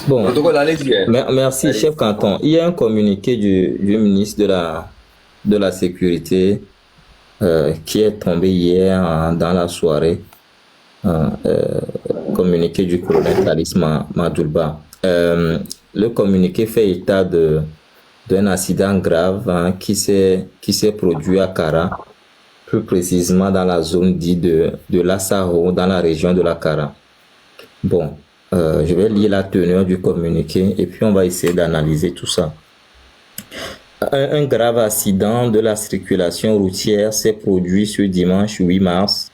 Bon, Protocole, allez-y. merci, chef canton. Il y a un communiqué du ministre de la Sécurité qui est tombé hier dans la soirée. Communiqué du colonel Thalis Madoulba. Le communiqué fait état d'un accident grave qui s'est produit à Kara, plus précisément dans la zone dite de Lassaro, dans la région de la Kara. Bon, je vais lire la teneur du communiqué et puis on va essayer d'analyser tout ça. Un grave accident de la circulation routière s'est produit ce dimanche 8 mars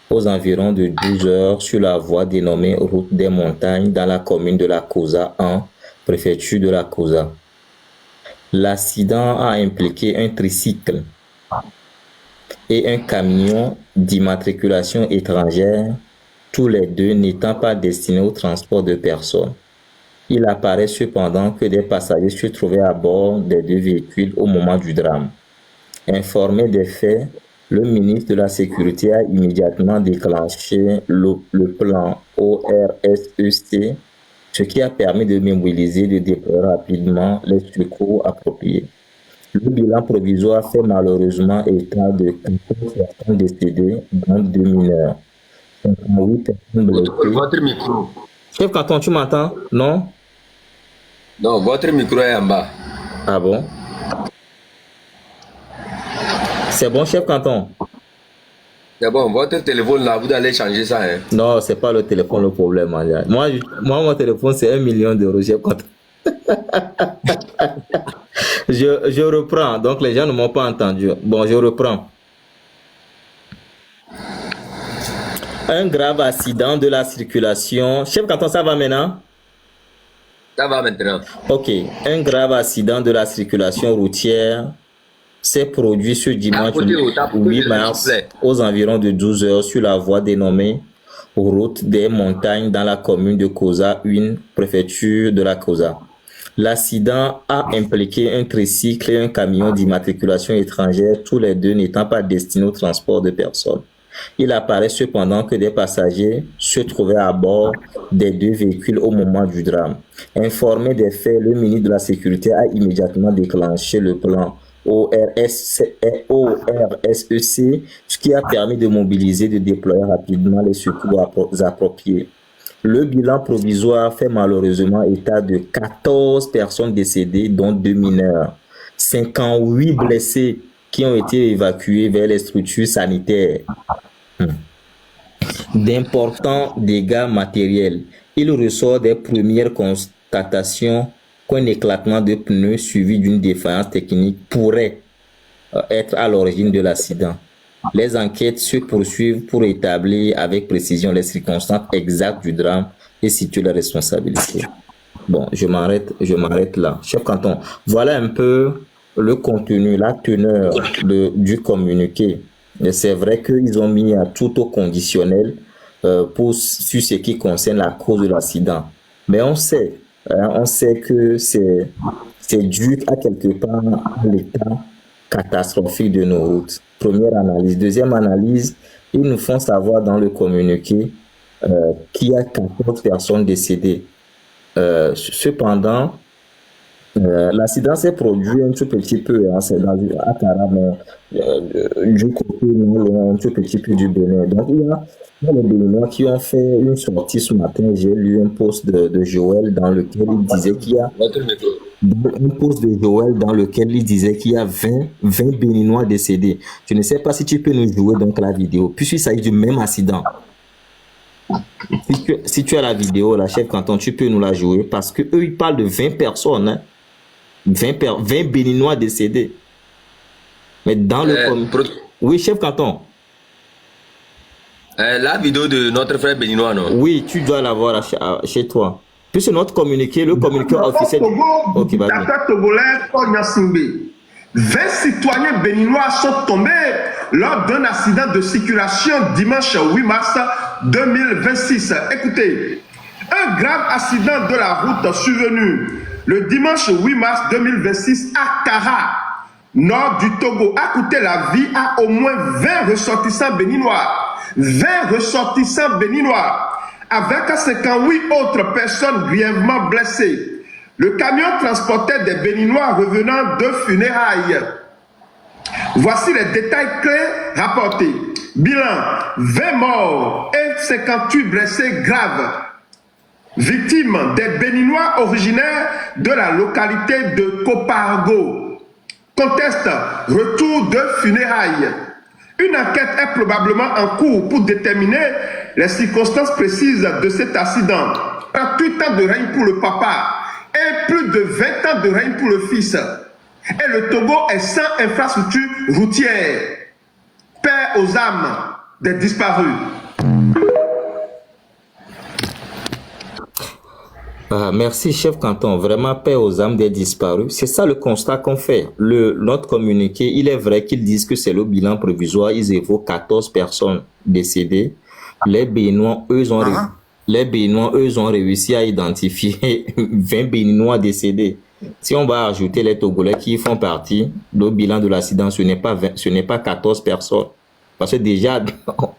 aux environs de 12 heures sur la voie dénommée Route des Montagnes dans la commune de la Kosa 1, préfecture de la Kosa. L'accident a impliqué un tricycle et un camion d'immatriculation étrangère, tous les deux n'étant pas destinés au transport de personnes. Il apparaît cependant que des passagers se trouvaient à bord des deux véhicules au moment du drame. Informé des faits, le ministre de la Sécurité a immédiatement déclenché le plan ORSEC, ce qui a permis de mobiliser et de déployer rapidement les secours appropriés. Le bilan provisoire fait malheureusement état de 14 personnes décédées, dont 2 mineurs. 58 personnes blessées. Votre micro. Chef canton, tu m'entends? Non? Non, votre micro est en bas. Ah bon? C'est bon, chef canton? C'est bon, votre téléphone là, vous allez changer ça. Hein? Non, c'est pas le téléphone le problème. Moi, mon téléphone, c'est 1 million d'euros, chef canton. je reprends. Donc, les gens ne m'ont pas entendu. Bon, je reprends. Un grave accident de la circulation. Chef canton, ça va maintenant? Ça va maintenant. Ok. Un grave accident de la circulation routière s'est produit ce dimanche 8 mars aux environs de 12 heures sur la voie dénommée Route des Montagnes dans la commune de Kosa 1, préfecture de la Kosa. L'accident a impliqué un tricycle et un camion d'immatriculation étrangère, tous les deux n'étant pas destinés au transport de personnes. Il apparaît cependant que des passagers se trouvaient à bord des deux véhicules au moment du drame. Informé des faits, le ministre de la Sécurité a immédiatement déclenché le plan ORSEC, ce qui a permis de mobiliser et de déployer rapidement les secours appropriés. Le bilan provisoire fait malheureusement état de 14 personnes décédées, dont 2 mineurs, 58 blessés qui ont été évacués vers les structures sanitaires. D'importants dégâts matériels. Il ressort des premières constatations qu'un éclatement de pneus suivi d'une défaillance technique pourrait être à l'origine de l'accident. Les enquêtes se poursuivent pour établir avec précision les circonstances exactes du drame et situer les responsabilités. Bon, je m'arrête là. Chef canton, voilà un peu le contenu, la teneur du communiqué. C'est vrai qu'ils ont mis tout au conditionnel sur ce qui concerne la cause de l'accident. Mais on sait que c'est dû à quelque part à l'état catastrophique de nos routes. Première analyse. Deuxième analyse, ils nous font savoir dans le communiqué qu'il y a 14 personnes décédées. Cependant, l'accident s'est produit un tout petit peu, c'est à Kara, mais du côté un tout petit peu du Bénin. Donc, il y a les Béninois qui ont fait une sortie ce matin. J'ai lu un post de Joël dans lequel il disait qu'il y a un post de Joël dans lequel il disait qu'il y a 20 Béninois décédés. Je ne sais pas si tu peux nous jouer donc la vidéo, puisqu'il s'agit du même accident. Si tu as la vidéo, la chef canton, tu peux nous la jouer parce que eux ils parlent de 20 personnes, hein? 20 Béninois décédés. Mais dans le oui, chef canton. La vidéo de notre frère béninois, non? Oui, tu dois l'avoir chez toi. Puisque notre communiqué, le communiqué officiel. Ok, vas-y. 20 citoyens béninois sont tombés lors d'un accident de circulation dimanche 8 mars 2026. Écoutez, un grave accident de la route survenu le dimanche 8 mars 2026 à Kara, nord du Togo, a coûté la vie à au moins 20 ressortissants béninois. 20 ressortissants béninois. avec 58 autres personnes grièvement blessées. Le camion transportait des Béninois revenant de funérailles. Voici les détails clés rapportés. Bilan, 20 morts et 58 blessés graves. Victimes des Béninois originaires de la localité de Copargo. Conteste, retour de funérailles. Une enquête est probablement en cours pour déterminer les circonstances précises de cet accident. 38 ans de règne pour le papa et plus de 20 ans de règne pour le fils. Et le Togo est sans infrastructure routière. Paix aux âmes des disparus. Merci, chef canton. Vraiment, paix aux âmes des disparus. C'est ça le constat qu'on fait. Notre communiqué, il est vrai qu'ils disent que c'est le bilan provisoire. Ils évoquent 14 personnes décédées. Les Béninois, eux, ont réussi à identifier 20 Béninois décédés. Si on va ajouter les Togolais qui font partie, le bilan de l'accident, ce n'est pas 14 personnes. Parce que déjà,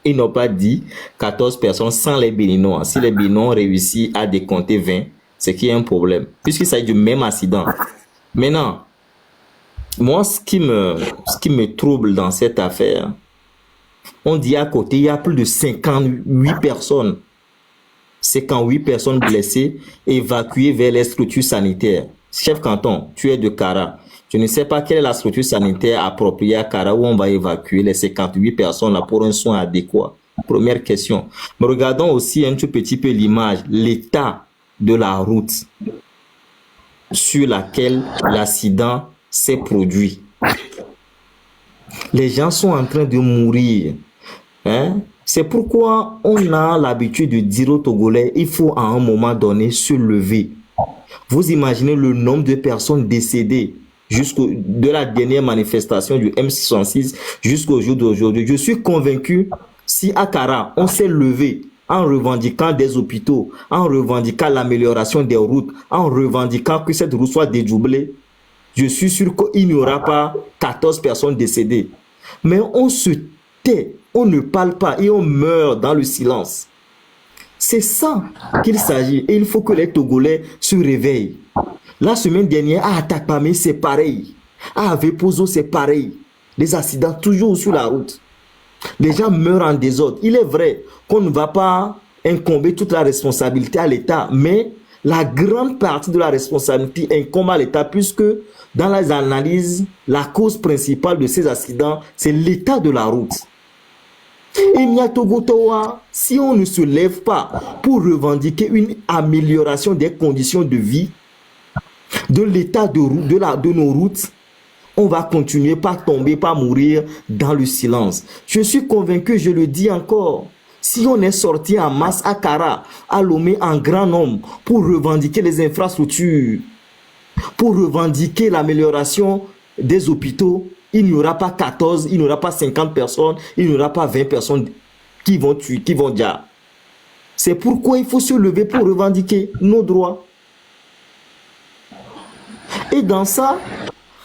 ils n'ont pas dit 14 personnes sans les Béninois. Si les Béninois ont réussi à décompter 20, c'est qu'il y a un problème. Puisqu'il s'agit du même accident. Maintenant, moi, ce qui me trouble dans cette affaire, on dit à côté, il y a plus de 58 personnes. 58 personnes blessées, évacuées vers les structures sanitaires. Chef canton, tu es de Kara. Je ne sais pas quelle est la structure sanitaire appropriée à Kara où on va évacuer les 58 personnes là pour un soin adéquat. Première question. Mais regardons aussi un tout petit peu l'image, l'état de la route sur laquelle l'accident s'est produit. Les gens sont en train de mourir. Hein? C'est pourquoi on a l'habitude de dire aux Togolais, il faut à un moment donné se lever. Vous imaginez le nombre de personnes décédées de la dernière manifestation du M66 jusqu'au jour d'aujourd'hui. Je suis convaincu, si à Kara, on s'est levé en revendiquant des hôpitaux, en revendiquant l'amélioration des routes, en revendiquant que cette route soit dédoublée, je suis sûr qu'il n'y aura pas 14 personnes décédées. Mais on se tait, on ne parle pas et on meurt dans le silence. C'est ça qu'il s'agit et il faut que les Togolais se réveillent. La semaine dernière, à Atakpamé, c'est pareil. À Avepozo, c'est pareil. Les accidents toujours sur la route. Les gens meurent en désordre. Il est vrai qu'on ne va pas incomber toute la responsabilité à l'État, mais la grande partie de la responsabilité incombe à l'État puisque dans les analyses, la cause principale de ces accidents, c'est l'état de la route. Et Nyatogotoa, si on ne se lève pas pour revendiquer une amélioration des conditions de vie, de l'état de nos routes, on va continuer par tomber, par mourir dans le silence. Je suis convaincu, je le dis encore, si on est sorti en masse à Kara, à Lomé en grand nombre pour revendiquer les infrastructures, pour revendiquer l'amélioration des hôpitaux, il n'y aura pas 14, il n'y aura pas 50 personnes, il n'y aura pas 20 personnes qui vont tuer, qui vont dire. C'est pourquoi il faut se lever pour revendiquer nos droits. Et dans ça,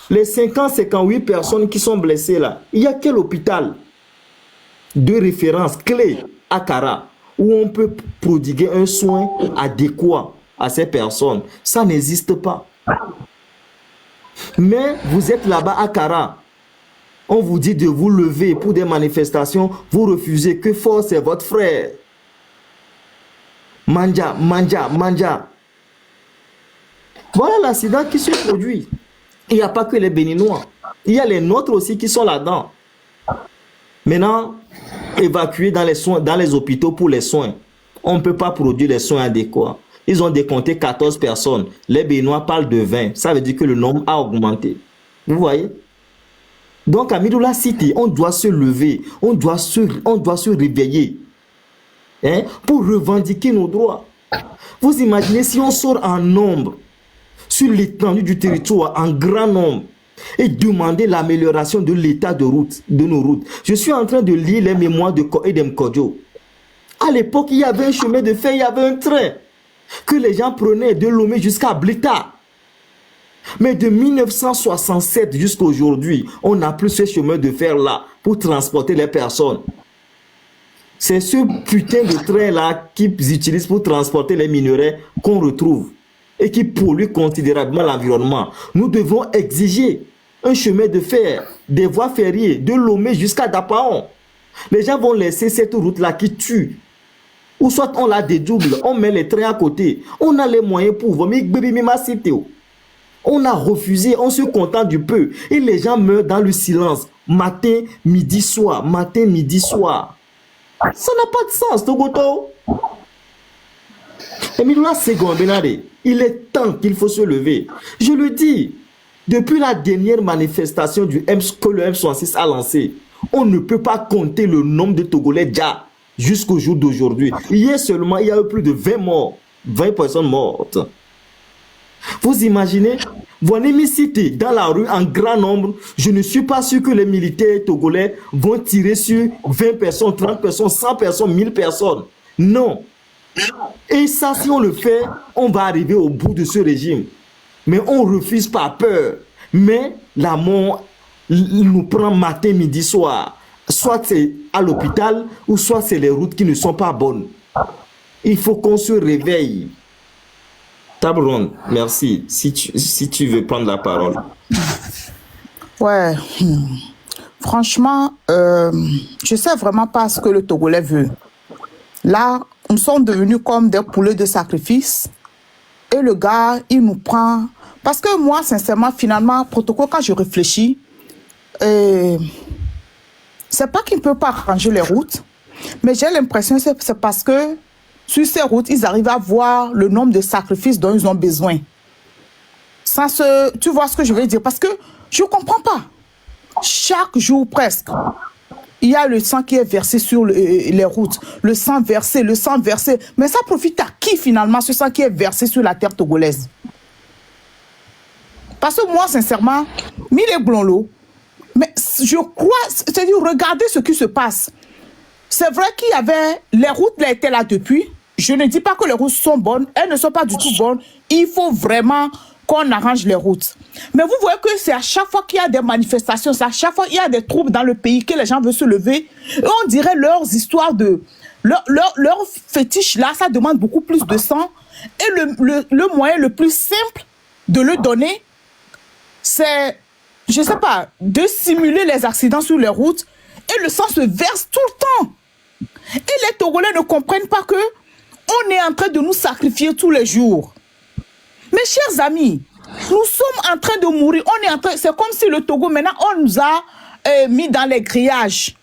les 50-58 personnes qui sont blessées là, il y a quel hôpital de référence clé à Kara où on peut prodiguer un soin adéquat à ces personnes? Ça n'existe pas. Mais vous êtes là-bas à Kara. On vous dit de vous lever pour des manifestations. Vous refusez. Que force est votre frère? Manja, manja, manja. Voilà l'accident qui se produit. Il n'y a pas que les Béninois. Il y a les nôtres aussi qui sont là-dedans. Maintenant, évacués dans les hôpitaux pour les soins. On ne peut pas produire les soins adéquats. Ils ont décompté 14 personnes. Les Béninois parlent de 20. Ça veut dire que le nombre a augmenté. Vous voyez? Donc, à Midoula City, on doit se lever. On doit se réveiller. Hein, pour revendiquer nos droits. Vous imaginez si on sort en nombre sur l'étendue du territoire, en grand nombre, et demander l'amélioration de l'état de nos routes. Je suis en train de lire les mémoires de Edem Kodjo. À l'époque, il y avait un chemin de fer, il y avait un train que les gens prenaient de Lomé jusqu'à Blita. Mais de 1967 jusqu'à aujourd'hui, on n'a plus ce chemin de fer-là pour transporter les personnes. C'est ce putain de train-là qu'ils utilisent pour transporter les minerais qu'on retrouve et qui pollue considérablement l'environnement. Nous devons exiger un chemin de fer, des voies ferriées, de Lomé jusqu'à Dapaon. Les gens vont laisser cette route-là qui tue. Ou soit on la dédouble, on met les trains à côté. On a les moyens pour voir. On a refusé, on se contente du peu. Et les gens meurent dans le silence. Matin, midi, soir. Matin, midi, soir. Ça n'a pas de sens, Togoto. Emiliola Segon Benade, il est temps qu'il faut se lever. Je le dis, depuis la dernière manifestation que le M66 a lancée, on ne peut pas compter le nombre de Togolais déjà jusqu'au jour d'aujourd'hui. Hier seulement, il y a eu plus de 20 morts, 20 personnes mortes. Vous imaginez, Voinemi City, dans la rue, en grand nombre, je ne suis pas sûr que les militaires togolais vont tirer sur 20 personnes, 30 personnes, 100 personnes, 1000 personnes. Non. Et ça, si on le fait, on va arriver au bout de ce régime. Mais on refuse par peur. Mais la mort nous prend matin, midi, soir. Soit c'est à l'hôpital, ou soit c'est les routes qui ne sont pas bonnes. Il faut qu'on se réveille. Table ronde, merci. Si tu veux prendre la parole. Ouais. Franchement, je sais vraiment pas ce que le Togolais veut. Là, nous sommes devenus comme des poulets de sacrifice. Et le gars, il nous prend... Parce que moi, sincèrement, finalement, protocole, quand je réfléchis, c'est pas qu'il ne peut pas arranger les routes, mais j'ai l'impression que c'est parce que sur ces routes, ils arrivent à voir le nombre de sacrifices dont ils ont besoin. Tu vois ce que je veux dire? Parce que je ne comprends pas. Chaque jour presque, il y a le sang qui est versé sur les routes. Le sang versé. Mais ça profite à qui finalement, ce sang qui est versé sur la terre togolaise? Parce que moi, sincèrement, Mille Blonlo, mais je crois, c'est-à-dire, regardez ce qui se passe. C'est vrai qu'il y avait, les routes là étaient là depuis. Je ne dis pas que les routes sont bonnes, elles ne sont pas du tout bonnes. Il faut vraiment qu'on arrange les routes. Mais vous voyez que c'est à chaque fois qu'il y a des manifestations, c'est à chaque fois qu'il y a des troubles dans le pays, que les gens veulent se lever. Et on dirait leurs histoires de... Leur fétiche là, ça demande beaucoup plus de sang. Et le moyen le plus simple de le donner, c'est, je ne sais pas, de simuler les accidents sur les routes. Et le sang se verse tout le temps. Et les Togolais ne comprennent pas que on est en train de nous sacrifier tous les jours. Mes chers amis, nous sommes en train de mourir. C'est comme si le Togo, maintenant, on nous a mis dans les grillages.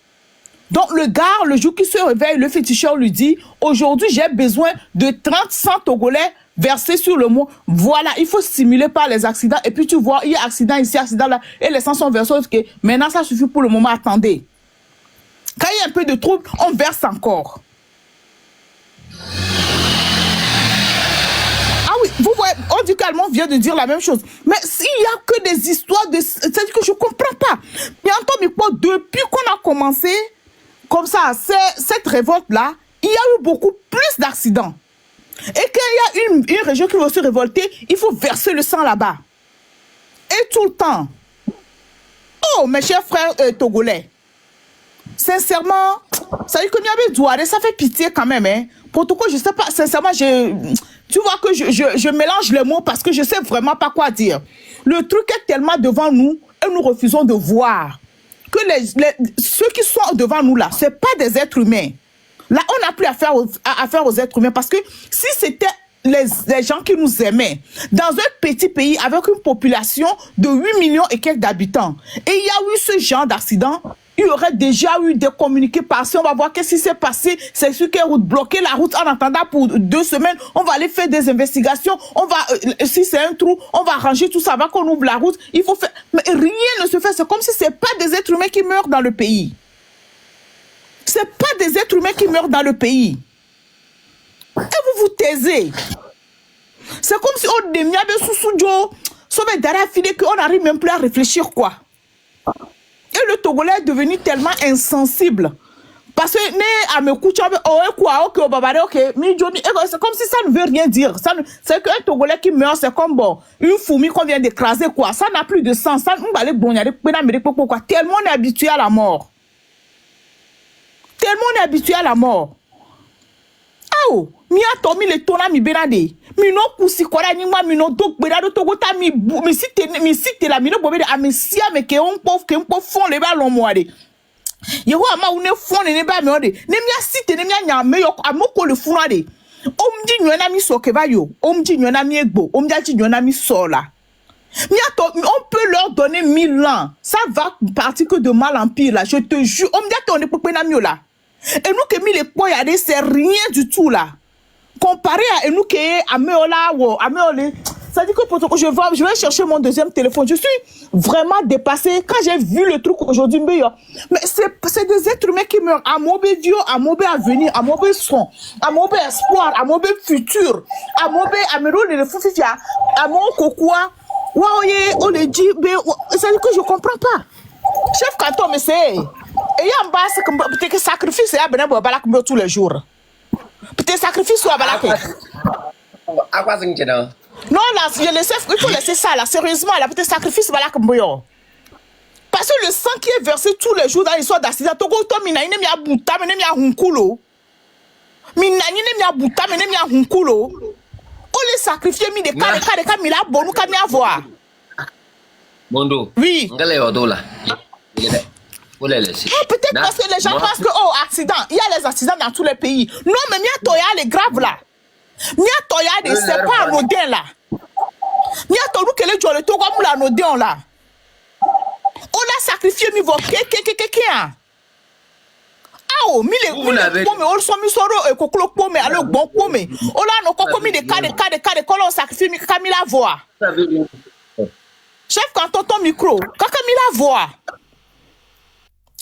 Donc le gars, le jour qu'il se réveille, le féticheur lui dit, aujourd'hui j'ai besoin de 30-100 Togolais versés sur le mot. Voilà, il faut simuler par les accidents. Et puis tu vois, il y a accident ici, accident là, et les sangs sont versés. Okay. Maintenant ça suffit pour le moment, attendez. Quand il y a un peu de trouble, on verse encore. Ah oui, vous voyez, on dit qu'Allemand vient de dire la même chose. Mais s'il n'y a que des histoires de... C'est-à-dire que je ne comprends pas. Mais depuis qu'on a commencé, comme ça, cette révolte-là, il y a eu beaucoup plus d'accidents. Et quand il y a une région qui veut se révolter, il faut verser le sang là-bas. Et tout le temps. Oh, mes chers frères togolais. Sincèrement, ça dit que Niabe Douare, ça fait pitié quand même. Hein. Protocole, je sais pas, sincèrement, tu vois que je mélange les mots parce que je sais vraiment pas quoi dire. Le truc est tellement devant nous et nous refusons de voir que ceux qui sont devant nous là, c'est pas des êtres humains. Là, on n'a plus affaire aux êtres humains parce que si c'était les gens qui nous aimaient dans un petit pays avec une population de 8 millions et quelques d'habitants, et il y a eu ce genre d'accident, il y aurait déjà eu des communiqués passés, on va voir qu'est-ce qui s'est passé, c'est sur quelle route, bloquer la route en attendant pour 2 semaines, on va aller faire des investigations, on va, si c'est un trou, on va arranger tout ça, avant qu'on ouvre la route, il faut faire, mais rien ne se fait, c'est comme si c'est pas des êtres humains qui meurent dans le pays. C'est pas des êtres humains qui meurent dans le pays. Et vous vous taisez. C'est comme si on démia de sous-sous-jo, sauvé derrière filet qu'on n'arrive même plus à réfléchir quoi. Et le Togolais est devenu tellement insensible. Parce que, à me coucher, c'est comme si ça ne veut rien dire. C'est qu'un Togolais qui meurt, c'est comme bon, une fourmi qu'on vient d'écraser, quoi. Ça n'a plus de sens. Tellement on est habitué à la mort. tellement on est habitué à la mort. Oh, mi a tomi le tona mi benade. Mi no kusi kora ni moi mi no dok benado to gota mi site la mi no bobe de amesia me ke on po fon le ba lon mo ade. Yeho ama une fon ne ba me ode. Ne mi a site ne mi a nya me yo amoko le fun ade. Omdi nyona mi so ke ba yo. Omdi nyona mi egbo. Omdi a ti nyona mi so la. On peut leur donner 1000 ans. Ça va partir que de mal en pire là. Je te jure. On me dit on est pour là. Et nous qui mis les points, c'est rien du tout là. Comparé à nous qui est Améola ou Améolé. Ça dit que je vais chercher mon deuxième téléphone. Je suis vraiment dépassée. Quand j'ai vu le truc aujourd'hui, mais c'est des êtres humains qui meurent. À mauvais Dieu, à mauvais avenir, à mauvais son, à mauvais espoir, à mauvais futur, à mauvais Améro le Foufifia, à mon cocoua. On le dit, mais ça dit que je comprends pas. Chef canton, mais c'est. Et il y a un bas, peut-être que sacrifice, il y a un balak tous les jours. Peut-être sacrifice ou un balak. À quoi c'est que non, là, il faut laisser ça, là. Sérieusement, là, peut-être sacrifice, balak mboyo. Parce que le sang qui est versé tous les jours dans l'histoire d'accident, Togo, toi, mina, il n'y a bouta, mais il n'y a hunkulo. Mina, il n'y a bouta, mais il n'y a hunkulo. On les sacrifier, mis des cas, mais là, bon, nous, quand même voir. Mondo. Oui. Là. Peut-être parce que les gens pensent que, oh, accident, il y a les accidents dans tous les pays. Non, mais Miatoya, les graves là. Miatoya, c'est pas anodin là. Miatoya, que les gens, le Togo, moula anodin là. On a sacrifié, mi voke, quelqu'un. Oh, mi les pome, on sont mis soro et kokolo pome, alors bon pome. On a nos cocomis de cas, on sacrifie, mi Camila voix. Chef, quand on ton micro, quand Camila voix.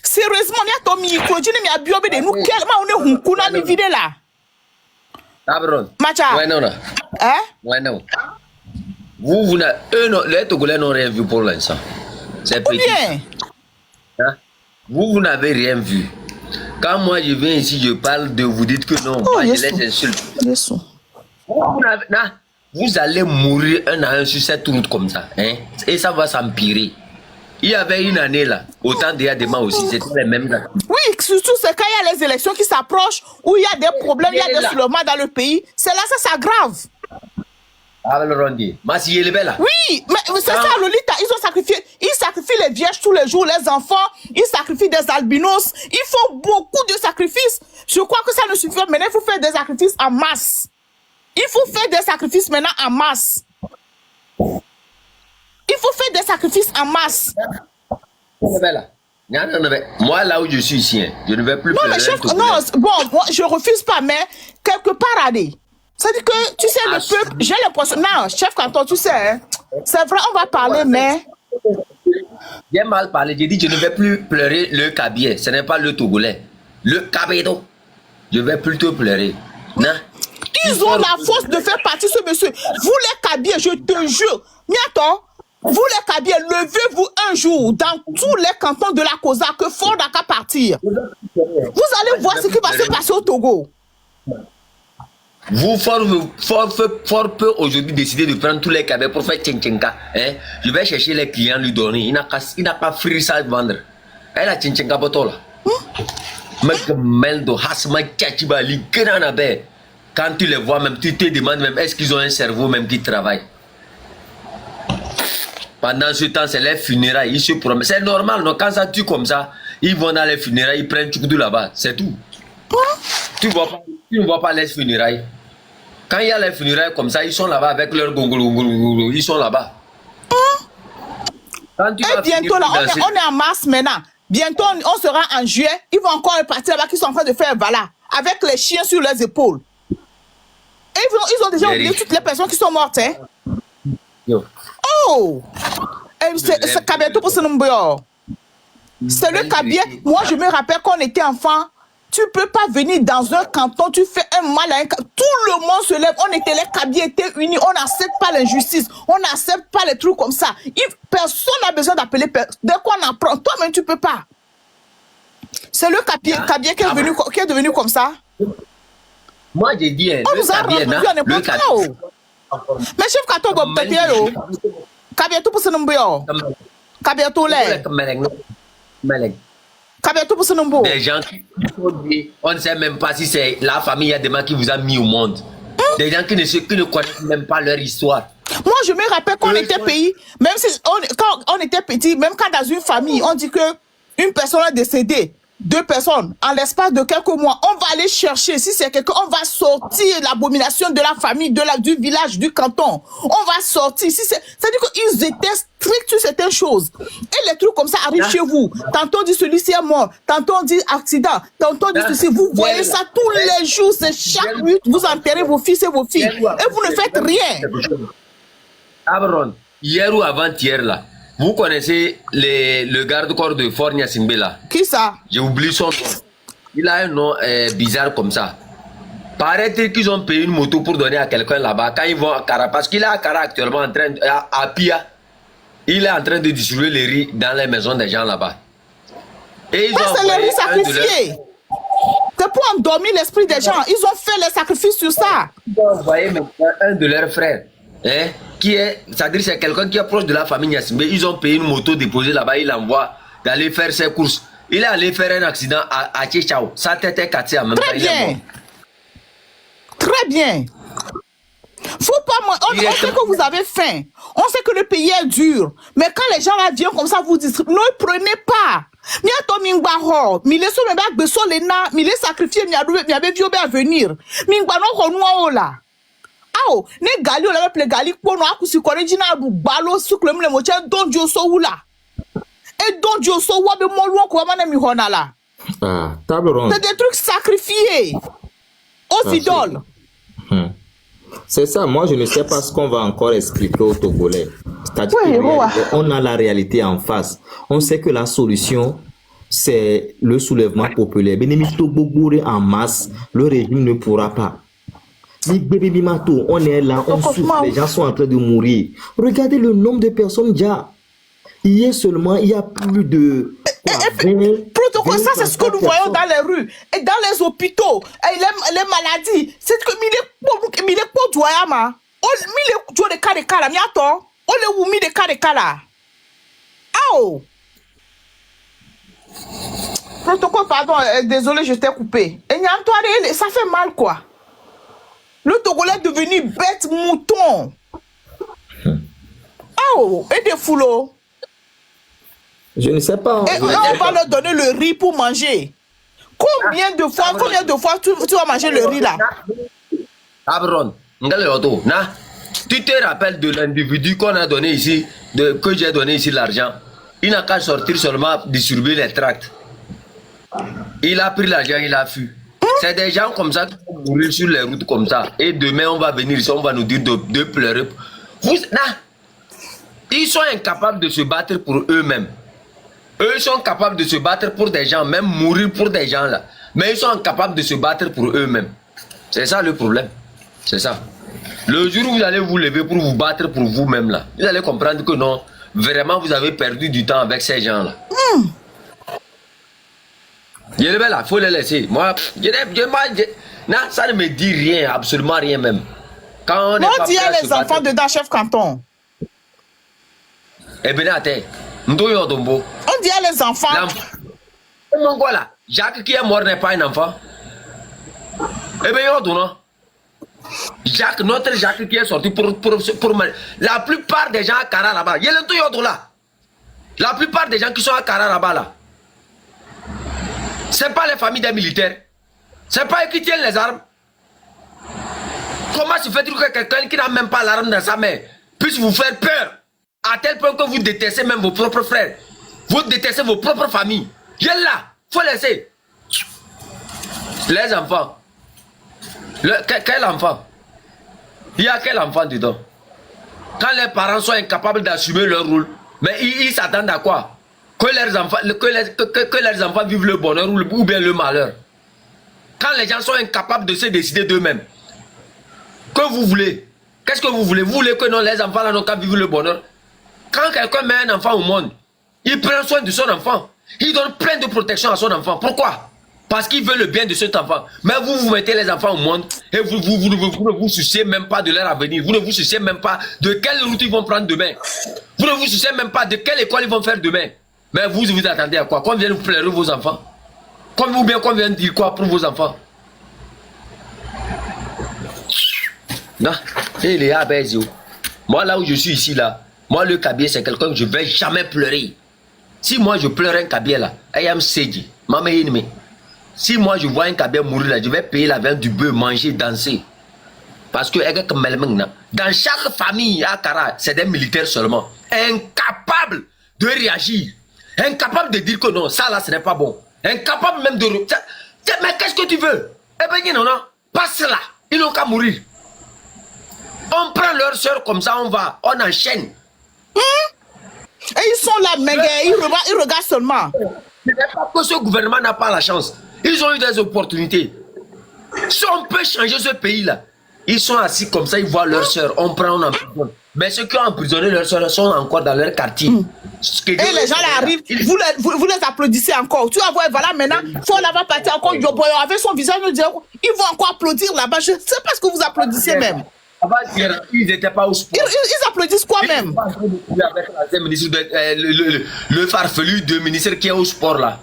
Sérieusement, il y a ton micro, je n'ai pas biobé de nous, quellement on est hunkuna mi vide là. Abron. Macha. Ouais, non. Hein? Ouais, non. Vous les Togolais n'ont rien vu pour l'instant. C'est petit. Bien. Hein? Vous n'avez rien vu. Quand moi je viens ici, je parle de vous dites que non, moi je les insulte. Vous allez mourir un à un sur cette route comme ça. Hein? Et ça va s'empirer. Il y avait une année là, autant d'Adema aussi, c'était les mêmes là. Oui, surtout c'est quand il y a les élections qui s'approchent, où il y a des problèmes, il y a des soulèvements dans le pays. C'est là, ça s'aggrave. Oui, mais c'est ça, Lolita, ils sacrifient les vierges tous les jours, les enfants, ils sacrifient des albinos, ils font beaucoup de sacrifices. Je crois que ça ne suffit pas. Maintenant, il faut faire des sacrifices en masse. Il faut faire des sacrifices maintenant en masse. Il faut faire des sacrifices en masse. Moi, là où je suis ici, je ne vais plus non, mais chef, non, bon, moi, je refuse pas, mais quelque part, allez. C'est-à-dire que, tu sais, le peuple, j'ai l'impression, non, chef canton, tu sais, hein, c'est vrai, on va parler, mais... J'ai mal parlé, j'ai dit, je ne vais plus pleurer le cabier, ce n'est pas le Togolais, le cabédo. Je vais plutôt pleurer. Non? Ils ont la force de faire partie ce monsieur. Vous les cabiers, je te jure, Miato, vous les cabiers, levez-vous un jour dans tous les cantons de la Cosa que Ford a qu'à partir. Vous allez voir ce qui va se passer au Togo. Vous, fort peu aujourd'hui décider de prendre tous les cabets pour faire tchinchenka. Hein? Je vais chercher les clients, lui donner. Il n'a pas free ça à vendre. Elle a tchinchenka pour toi là. Quand tu les vois même, tu te demandes même est-ce qu'ils ont un cerveau même qui travaille. Pendant ce temps, c'est les funérailles, ils se promettent. C'est normal, non? Quand ça tue comme ça, ils vont dans les funérailles, ils prennent tout là-bas, c'est tout. Tu ne vois pas les funérailles. Quand il y a les funérailles comme ça, ils sont là-bas avec leur gongolo, ils sont là-bas. Et bientôt là, on est en mars maintenant. Bientôt, on sera en juillet. Ils vont encore partir là-bas, qui sont en train de faire voilà, avec les chiens sur leurs épaules. Et ils ont déjà oublié toutes les personnes qui sont mortes. Hein? Oh! C'est Kabiato pour ce nombre. C'est le Kabia. Moi, je me rappelle quand on était enfant. Tu ne peux pas venir dans un canton, tu fais un mal à un canton. Tout le monde se lève. On était les Kabias étaient unis. On n'accepte pas l'injustice. On n'accepte pas les trucs comme ça. Personne n'a besoin d'appeler. Dès qu'on apprend, toi-même, tu ne peux pas. C'est le Kabia qui est devenu comme ça. Moi, j'ai dit, on nous a rendu à n'importe quoi. Mais chef Kato, peut-être, Kabia tout pour ce nombre. Kabia tout l'air. Kabeto pour ce nombre. Des gens qui sont nés, on ne sait même pas si c'est la famille Yadema qui vous a mis au monde. Des gens qui ne connaissent même pas leur histoire. Moi, je me rappelle qu'on était pays, même si quand on était petit, même quand dans une famille, on dit que une personne est décédée, 2 personnes, en l'espace de quelques mois, on va aller chercher, si c'est quelqu'un, on va sortir l'abomination de la famille, du village, du canton. On va sortir. Si c'est-à-dire qu'ils étaient stricts sur certaines choses. Et les trucs comme ça arrivent chez vous. Tantôt on dit celui-ci est mort, tantôt on dit accident, tantôt on dit ceci. Vous voyez ça tous les jours, c'est chaque minute, vous enterrez vos fils et vos filles. Et vous ne faites rien. Abron, hier ou avant-hier là, vous connaissez le garde-corps de Fort Nyasingbe là? Qui ça? J'ai oublié son nom. Il a un nom bizarre comme ça. Paraît-il qu'ils ont payé une moto pour donner à quelqu'un là-bas quand ils vont à Kara. Parce qu'il est à Kara actuellement en train à Pia. Il est en train de distribuer les riz dans les maisons des gens là-bas. Et ils ont c'est les riz sacrifiés. C'est pour endormir l'esprit des gens. Ils ont fait les sacrifices sur ça. Ils ont envoyé maintenant un de leurs frères. Hein, c'est-à-dire c'est quelqu'un qui est proche de la famille Nyasingbe. Ils ont payé une moto déposée là-bas. Il l'envoie d'aller faire ses courses. Il est allé faire un accident à Tchéchao. Sa tête est cassée en même temps. Très bien. Très bien. Faut pas, on sait que vous avez faim. On sait que le pays est dur. Mais quand les gens là viennent comme ça, vous distribuent, ne prenez pas. Miato mingbaho, mile so meba beso lena, mile sacrifier miabe viobe à venir. Mingbano konwa ola. Ao, ne gali ola ple gali pono akusi korejina du balo suklem le moche don dio so wula. Et don dio so wabe molwa ko mane mi honala. Ah, table ronde. C'est des trucs sacrifiés aux idoles. C'est ça, moi je ne sais pas ce qu'on va encore expliquer aux Togolais. C'est-à-dire on a la réalité en face. On sait que la solution, c'est le soulèvement populaire. Bénémi Togogouré en masse, le régime ne pourra pas. On est là, on souffre, les gens sont en train de mourir. Regardez le nombre de personnes déjà. Hier seulement, il y a plus de... Protocole, ça c'est ce que nous voyons dans les rues et dans les hôpitaux et les maladies. C'est que mille pour doyama. On mille pour de cas de cas là, miato. On les ou mille de cas de cas là. Ao. Protocole, pardon, désolé, je t'ai coupé. Et Nyantoire, ça fait mal quoi. Le Togolais est devenu bête mouton. Oh, et des foulots. Je ne sais pas. Et on va leur donner le riz pour manger. Combien de fois tu vas manger le riz là? Abron, tu te rappelles de l'individu qu'on a donné ici, que j'ai donné ici l'argent? Il n'a qu'à sortir seulement distribuer les tracts. Il a pris l'argent, il a fui. C'est des gens comme ça qui vont mourir sur les routes comme ça. Et demain, on va venir ici, on va nous dire de pleurer. Ils sont incapables de se battre pour eux-mêmes. Eux sont capables de se battre pour des gens, même mourir pour des gens là. Mais ils sont incapables de se battre pour eux-mêmes. C'est ça le problème. C'est ça. Le jour où vous allez vous lever pour vous battre pour vous-même là, vous allez comprendre que non, vraiment vous avez perdu du temps avec ces gens là. Il faut les laisser. Moi, ça ne me dit rien, absolument rien même. Quand on dit à les enfants dedans, chef canton. Eh bien, attends. On dit à les enfants. Voilà. Jacques qui est mort n'est pas un enfant. Eh bien, non. Jacques, notre Jacques qui est sorti pour la plupart des gens à Kara là-bas. Il y a le tout là. La plupart des gens qui sont à Kara là-bas là. Ce n'est pas les familles des militaires. Ce n'est pas eux qui tiennent les armes. Comment se fait-il que quelqu'un qui n'a même pas l'arme dans sa main puisse vous faire peur à tel point que vous détestez même vos propres frères? Vous détestez vos propres familles. Il est là. Il faut laisser. Les enfants. Quel enfant? Il y a quel enfant dedans? Quand les parents sont incapables d'assumer leur rôle, mais ils s'attendent à quoi? Que leurs enfants vivent le bonheur ou bien le malheur. Quand les gens sont incapables de se décider d'eux-mêmes, que vous voulez? Qu'est-ce que vous voulez? Vous voulez que non, les enfants n'ont qu'à vivre le bonheur? Quand quelqu'un met un enfant au monde, il prend soin de son enfant. Il donne plein de protection à son enfant. Pourquoi? Parce qu'il veut le bien de cet enfant. Mais vous mettez les enfants au monde et vous ne vous souciez même pas de leur avenir. Vous ne vous souciez même pas de quelle route ils vont prendre demain. Vous ne vous souciez même pas de quelle école ils vont faire demain. Mais vous attendez à quoi? Qu'on vienne vous pleurer vos enfants? Ou bien qu'on vienne dire quoi pour vos enfants? Non, il est à Bézio. Moi, là où je suis ici, là, moi, le Kabier, c'est quelqu'un que je ne vais jamais pleurer. Si moi, je pleure un Kabier, là, I am Seji, maman ennemi. Si moi, je vois un Kabier mourir, là, je vais payer la viande du bœuf, manger, danser. Parce que, dans chaque famille à Kara, c'est des militaires seulement. Incapables de réagir. Incapables de dire que non, ça, là, ce n'est pas bon. Incapables même de... Mais qu'est-ce que tu veux? Eh bien, non, passe là. Ils n'ont qu'à mourir. On prend leur soeur comme ça, on enchaîne. Et ils sont là, mais ils regardent seulement. Ce n'est pas que ce gouvernement n'a pas la chance. Ils ont eu des opportunités. Si on peut changer ce pays-là, ils sont assis comme ça, ils voient leur soeur, on prend, on emprisonne. Mais ceux qui ont emprisonné leur soeur sont encore dans leur quartier. Et les gens là arrivent, vous les applaudissez encore. Tu vas voir, voilà, maintenant, faut là-bas partir encore, avec son visage, ils vont encore applaudir là-bas. Je ne sais pas ce que vous applaudissez même. Ils n'étaient pas au sport. Ils applaudissent quoi même? Le farfelu de ministre qui est au sport là.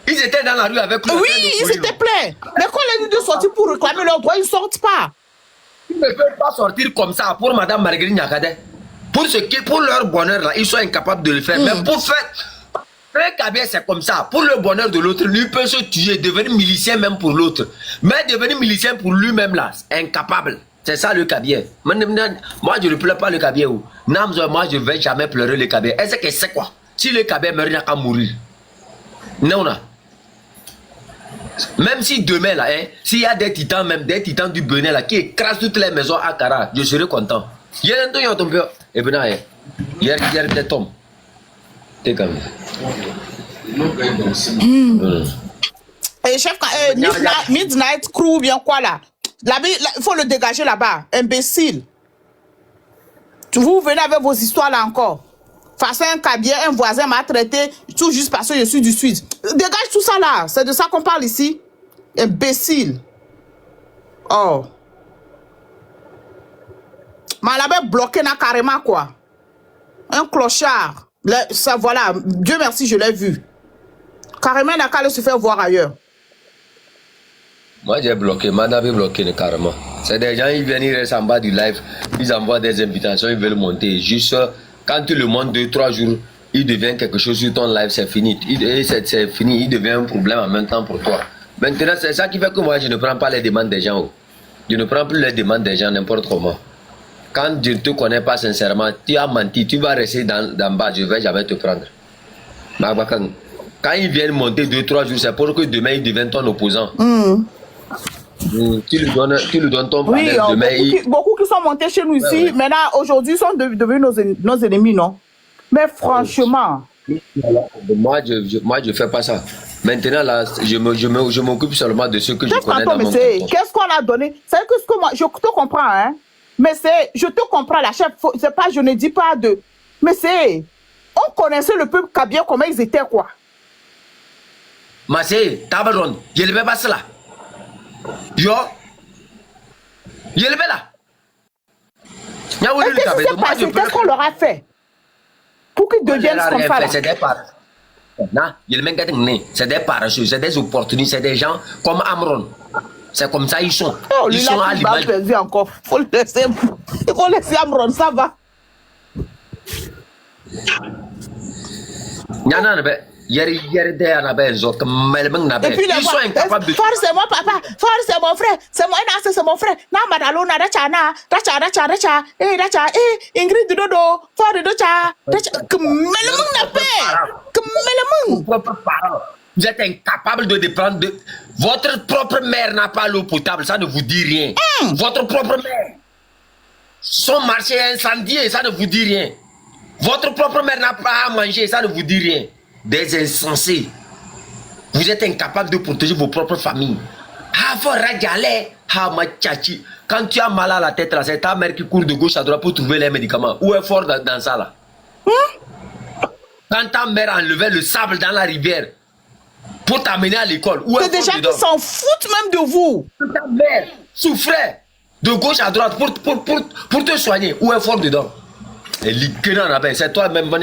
Ils étaient dans la rue avec le... Oui, ils étaient pleins. Mais quand les dit de sortir pour réclamer leurs droits, ils ne sortent pas. Ils ne peuvent pas sortir comme ça pour Madame Marguerite Nyakate. Pour leur bonheur là, ils sont incapables de le faire. Mais pour faire... Un Kabier, c'est comme ça. Pour le bonheur de l'autre, lui peut se tuer, devenir milicien même pour l'autre. Mais devenir milicien pour lui-même là, incapable. C'est ça le Kabier. Moi, je ne pleure pas le Kabier. Moi, je ne vais jamais pleurer le Kabier. Est-ce que c'est quoi? Si le Kabier meurt, il n'a qu'à mourir. Non, non. Même si demain, là, s'il y a des titans, même des titans du Bénin, là, qui écrasent toutes les maisons à Kara, je serai content. Il y a un temps, il y a un tombé. Et bien, il y a des tombes. T'es comme Et chef, Midnight Crew, bien quoi là? Il faut le dégager là-bas. Imbécile. Vous venez avec vos histoires là encore. Face à un Kabier, un voisin m'a traité tout juste parce que je suis du Sud. Dégage tout ça là. C'est de ça qu'on parle ici. Imbécile. Oh. Malabé bloqué n'a carrément quoi. Un clochard. Ça voilà. Dieu merci, je l'ai vu. Carrément n'a qu'à se faire voir ailleurs. Moi j'ai bloqué, Manabé bloqué carrément. C'est des gens, ils viennent, ils restent en bas du live, ils envoient des invitations, ils veulent monter. Juste quand tu le montes 2-3 jours, il devient quelque chose sur ton live, c'est fini. C'est fini, il devient un problème en même temps pour toi. Maintenant, c'est ça qui fait que moi je ne prends pas les demandes des gens. Je ne prends plus les demandes des gens n'importe comment. Quand je ne te connais pas sincèrement, tu as menti, tu vas rester dans bas, je ne vais jamais te prendre. Quand ils viennent monter 2-3 jours, c'est pour que demain ils deviennent ton opposant. Tu lui donnes ton panel demain. Beaucoup qui sont montés chez nous ici, maintenant, aujourd'hui, sont devenus nos ennemis, non? Mais franchement. Moi, je ne fais pas ça. Maintenant, là, je m'occupe seulement de ce que je connais dans mon canton. Qu'est-ce qu'on a donné? C'est que ce que moi, je te comprends, hein? Mais je te comprends, la chef, c'est pas, je ne dis pas de... Mais c'est... On connaissait le peuple Kabier, comment ils étaient, quoi. Mais c'est... Tabaron, je ne vais pas cela. Yo, je le vais là. Qu'est-ce qu'on leur a fait pour qu'ils deviennent comme ça? C'est des c'est des parachutes, c'est des opportunistes, c'est des gens comme Amron. C'est comme ça ils sont. Oh, ils sont à l'image. Encore. Faut laisser Amron, ça va. Et puis ils sont incapables de... Far c'est moi papa, Far c'est mon frère, c'est mon frère. Namadalona Dachana, Dacha, Ingrid Dodo, Far Docha, Vous êtes incapable de prendre de... Votre propre mère n'a pas l'eau potable, ça ne vous dit rien. Votre propre mère. Son marché est incendié, ça ne vous dit rien. Votre propre mère n'a pas à manger, ça ne vous dit rien. Des insensés. Vous êtes incapable de protéger vos propres familles. Quand tu as mal à la tête, c'est ta mère qui court de gauche à droite pour trouver les médicaments. Où est fort dans ça là? Quand ta mère enlevait le sable dans la rivière pour t'amener à l'école, où est des gens qui s'en foutent même de vous. Ta mère souffrait de gauche à droite pour te soigner. Où est fort dedans? C'est toi-même,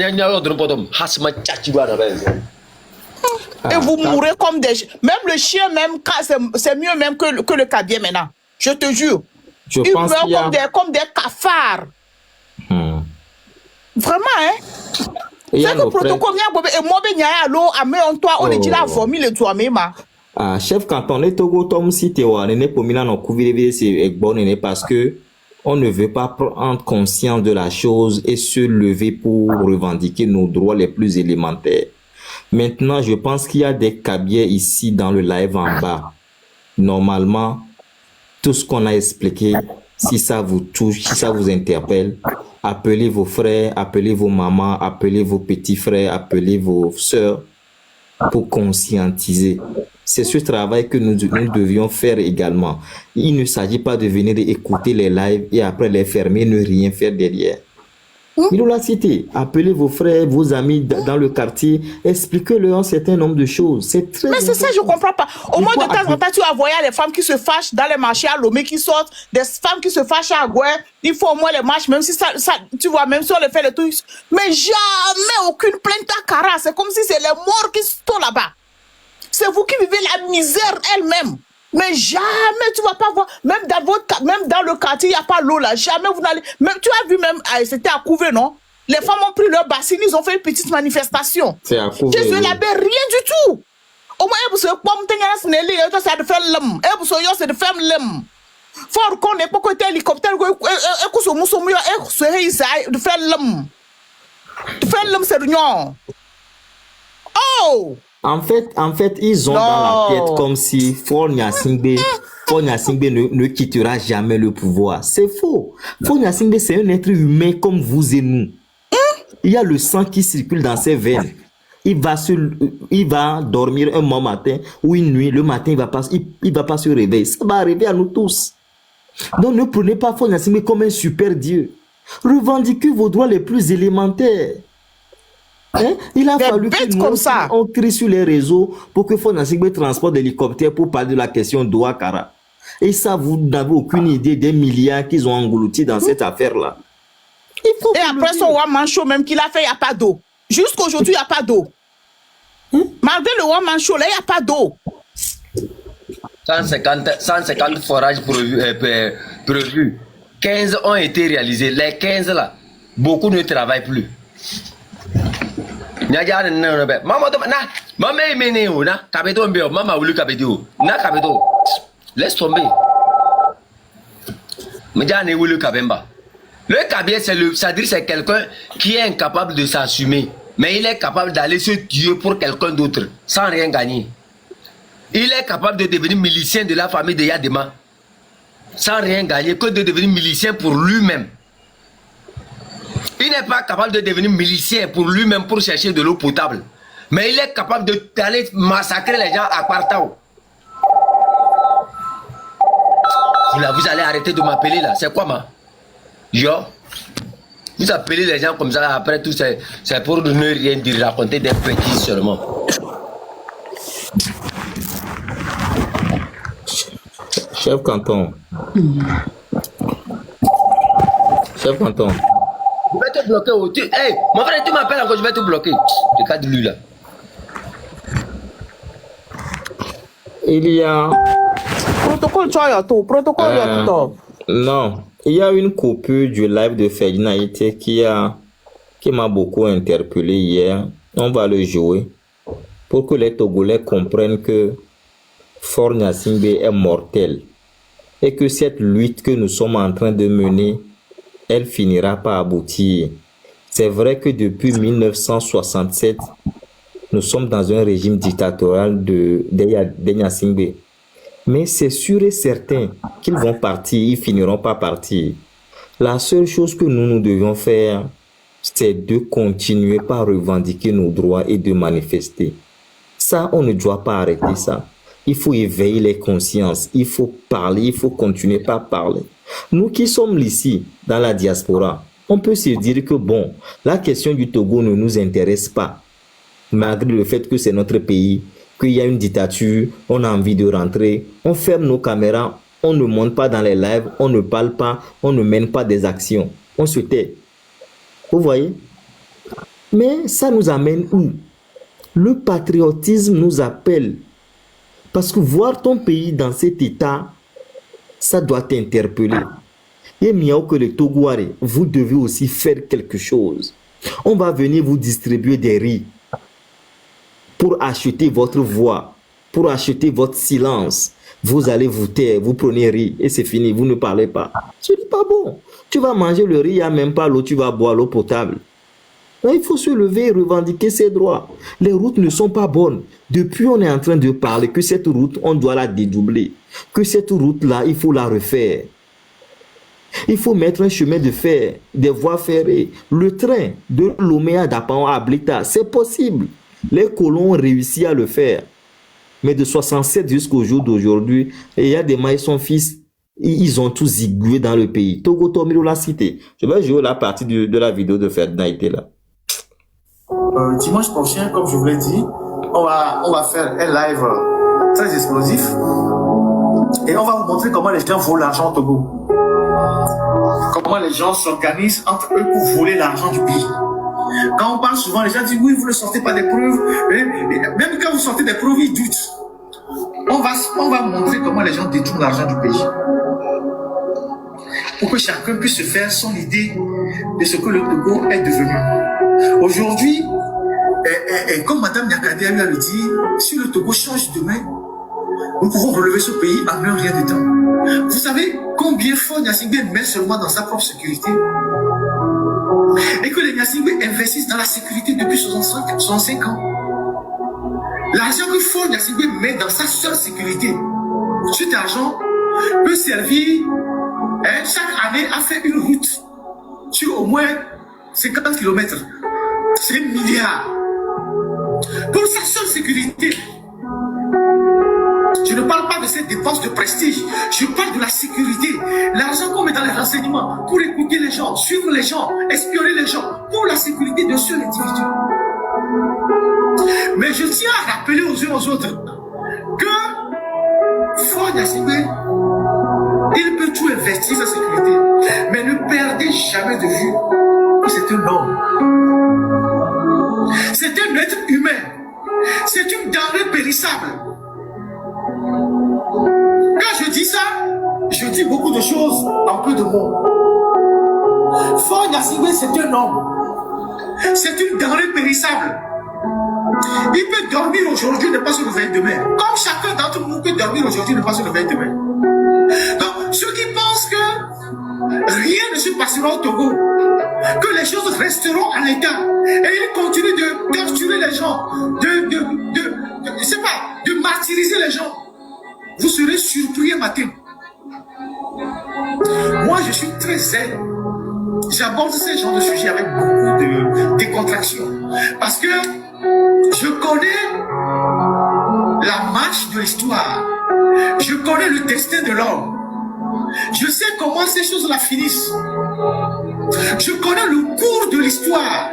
et vous mourrez comme des... Même le chien, même, c'est mieux même que le cabier maintenant. Je te jure. Je Ils pense meurent qu'il y a... comme des cafards. Vraiment, hein? Il y C'est a que nos le protocole, et moi, ben, l'eau, toi, on est dit la vomi le toi même. Ah, chef canton, les Togo, Tom, si tu es pour Milan, on couvre c'est bon, parce que on ne veut pas prendre conscience de la chose et se lever pour revendiquer nos droits les plus élémentaires. Maintenant, je pense qu'il y a des cabiers ici dans le live en bas. Normalement, tout ce qu'on a expliqué, si ça vous touche, si ça vous interpelle, appelez vos frères, appelez vos mamans, appelez vos petits frères, appelez vos sœurs pour conscientiser. C'est ce travail que nous devions faire également. Il ne s'agit pas de venir écouter les lives et après les fermer, ne rien faire derrière. Il nous l'a cité. Appelez vos frères, vos amis dans le quartier, expliquez-leur un certain nombre de choses. C'est très Mais c'est ça, je ne comprends pas. Au moins, de temps en temps, tu vas voir les femmes qui se fâchent dans les marchés à Lomé qui sortent, des femmes qui se fâchent à Gouin. Il faut au moins les marches, même si ça, tu vois, même si on les fait les trucs. Mais jamais aucune plainte à Cara. C'est comme si c'est les morts qui sont là-bas. C'est vous qui vivez la misère elle-même. Mais jamais tu vas pas voir, même dans le quartier, il n'y a pas l'eau là. Jamais vous n'allez. Même, tu as vu même, c'était à Couvé, non? Les femmes ont pris leur bassine, ils ont fait une petite manifestation. C'est à Couvé. Je suis là-bas, rien du tout. Au moins, vous savez, comme tu as snellé, ça de faire l'homme. Et vous savez, c'est de faire l'homme. Fort qu'on n'est pas côté hélicoptère, de faire l'homme. De faire l'homme, c'est l'union. Oh! En fait, ils ont dans la tête comme si Faure Gnassingbé ne quittera jamais le pouvoir. C'est faux. Faure Gnassingbé, c'est un être humain comme vous et nous. Il y a le sang qui circule dans ses veines. Il va dormir un bon matin ou une nuit. Le matin, il va pas se réveiller. Ça va arriver à nous tous. Donc, ne prenez pas Faure Gnassingbé comme un super Dieu. Revendiquez vos droits les plus élémentaires. Hein? Il a fallu que nous, on crie sur les réseaux pour que Faure Gnassingbé transporte d'hélicoptères pour parler de la question d'Ouakara. Et ça, vous n'avez aucune idée des milliards qu'ils ont engloutis dans cette affaire-là. Et après son One Man Show même qu'il a fait, il n'y a pas d'eau. Jusqu'aujourd'hui, il n'y a pas d'eau. Malgré le One Man Show, là, il n'y a pas d'eau. 150 forages prévus. 15 ont été réalisés. Les 15 là, beaucoup ne travaillent plus. Laisse tomber. Le cabier, c'est quelqu'un qui est incapable de s'assumer, mais il est capable d'aller se tuer pour quelqu'un d'autre sans rien gagner. Il est capable de devenir milicien de la famille de Yadema sans rien gagner, que de devenir milicien pour lui-même. Il n'est pas capable de devenir milicien pour lui-même pour chercher de l'eau potable. Mais il est capable d'aller massacrer les gens à Kwartao. Vous allez arrêter de m'appeler là. C'est quoi, ma? Yo? Vous appelez les gens comme ça, après tout, c'est pour ne rien dire, raconter des petits seulement. Chef canton. Chef canton. Je vais te bloquer. Hey, mon frère, tu m'appelles encore, je vais te bloquer. Regarde lui là. Il y a... Protocole, non, il y a une coupure du live de Ferdinand Ité qui m'a beaucoup interpellé hier. On va le jouer pour que les Togolais comprennent que Faure Gnassingbé est mortel et que cette lutte que nous sommes en train de mener, elle finira par aboutir. C'est vrai que depuis 1967, nous sommes dans un régime dictatorial de Gnassingbé. Mais c'est sûr et certain qu'ils vont partir, ils finiront par partir. La seule chose que nous devions faire, c'est de continuer par revendiquer nos droits et de manifester. Ça, on ne doit pas arrêter ça. Il faut éveiller les consciences, il faut parler, il faut continuer par parler. Nous qui sommes ici, dans la diaspora, on peut se dire que bon, la question du Togo ne nous intéresse pas. Malgré le fait que c'est notre pays, qu'il y a une dictature, on a envie de rentrer, on ferme nos caméras, on ne monte pas dans les lives, on ne parle pas, on ne mène pas des actions, on se tait. Vous voyez? Mais ça nous amène où? Le patriotisme nous appelle. Parce que voir ton pays dans cet état, ça doit t'interpeller. Et miaou que le Togouare, vous devez aussi faire quelque chose. On va venir vous distribuer des riz pour acheter votre voix, pour acheter votre silence. Vous allez vous taire, vous prenez riz et c'est fini, vous ne parlez pas. Ce n'est pas bon. Tu vas manger le riz, il n'y a même pas l'eau, tu vas boire l'eau potable. Là, il faut se lever et revendiquer ses droits. Les routes ne sont pas bonnes. Depuis, on est en train de parler que cette route, on doit la dédoubler. Que cette route-là, il faut la refaire. Il faut mettre un chemin de fer, des voies ferrées. Le train de Lomé à Dapan à Blita, c'est possible. Les colons ont réussi à le faire. Mais de 67 jusqu'au jour d'aujourd'hui, il y a des mailles, son fils, ils ont tous zigoué dans le pays. Togo Tomiro l'a cité. Je vais jouer la partie de la vidéo de Ferdinand était là. Dimanche prochain, comme je vous l'ai dit, on va faire un live très explosif et on va vous montrer comment les gens volent l'argent au Togo. Comment les gens s'organisent entre eux pour voler l'argent du pays. Quand on parle souvent, les gens disent oui, vous ne sortez pas des preuves. Même quand vous sortez des preuves, ils doutent. On va montrer comment les gens détournent l'argent du pays. Pour que chacun puisse se faire son idée de ce que le Togo est devenu. Aujourd'hui, comme Mme Nyakadé a le dit, si le Togo change demain, nous pouvons relever ce pays en un rien de temps. Vous savez combien Faure Gnassingbé met seulement dans sa propre sécurité? Et que les Gnassingbé investissent dans la sécurité depuis 65 ans. L'argent que Faure Gnassingbé met dans sa seule sécurité, cet argent peut servir chaque année à faire une route sur au moins 50 km. C'est 1 milliard. Pour sa seule sécurité. Je ne parle pas de ces dépenses de prestige. Je parle de la sécurité. L'argent qu'on met dans les renseignements pour écouter les gens, suivre les gens, espionner les gens, pour la sécurité de seul individu. Mais je tiens à rappeler aux uns aux autres que Faure Gnassingbé, il peut tout investir sa sécurité. Mais ne perdez jamais de vue que c'est un homme. C'est un être humain. C'est une denrée périssable. Quand je dis ça, je dis beaucoup de choses en peu de mots. Faure Gnassingbé, c'est un homme. C'est une denrée périssable. Il peut dormir aujourd'hui et ne pas se réveiller demain. Comme chacun d'entre nous peut dormir aujourd'hui et ne pas se réveiller demain. Donc, ceux qui pensent que rien ne se passera au Togo, que les choses resteront en état, et ils continuent de torturer les gens, je sais pas, de martyriser les gens, vous serez surpris un matin. Moi, je suis très zen. J'aborde ces genres de sujets avec beaucoup de décontraction. Parce que je connais la marche de l'histoire. Je connais le destin de l'homme. Je sais comment ces choses-là finissent. Je connais le cours de l'histoire.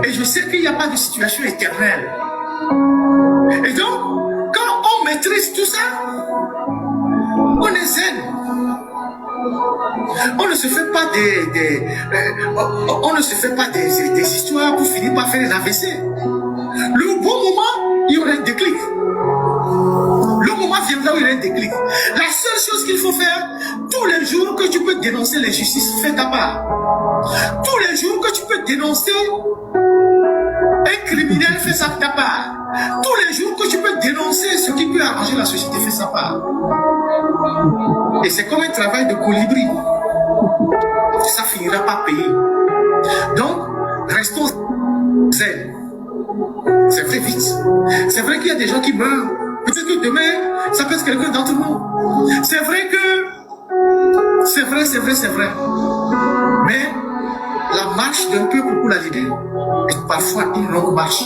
Et je sais qu'il n'y a pas de situation éternelle. Et donc, quand on maîtrise tout ça, on est zen. On ne se fait pas des histoires pour finir par faire un AVC. Le bon moment, il y aura un déclic. Le moment viendra où il y aura un déclic. La seule chose qu'il faut faire, tous les jours que tu peux dénoncer l'injustice, fais ta part. Tous les jours que tu peux dénoncer un criminel, fais ça de ta part. Tous les jours que tu peux dénoncer ce qui peut arranger la société, fais sa part. Et c'est comme un travail de colibri. Ça finira par payer. Donc, restons zen. C'est vrai vite. C'est vrai qu'il y a des gens qui meurent. Peut-être que demain, ça peut être quelqu'un d'entre nous. C'est vrai que... C'est vrai. Mais la marche d'un peuple pour la liberté est parfois une longue marche.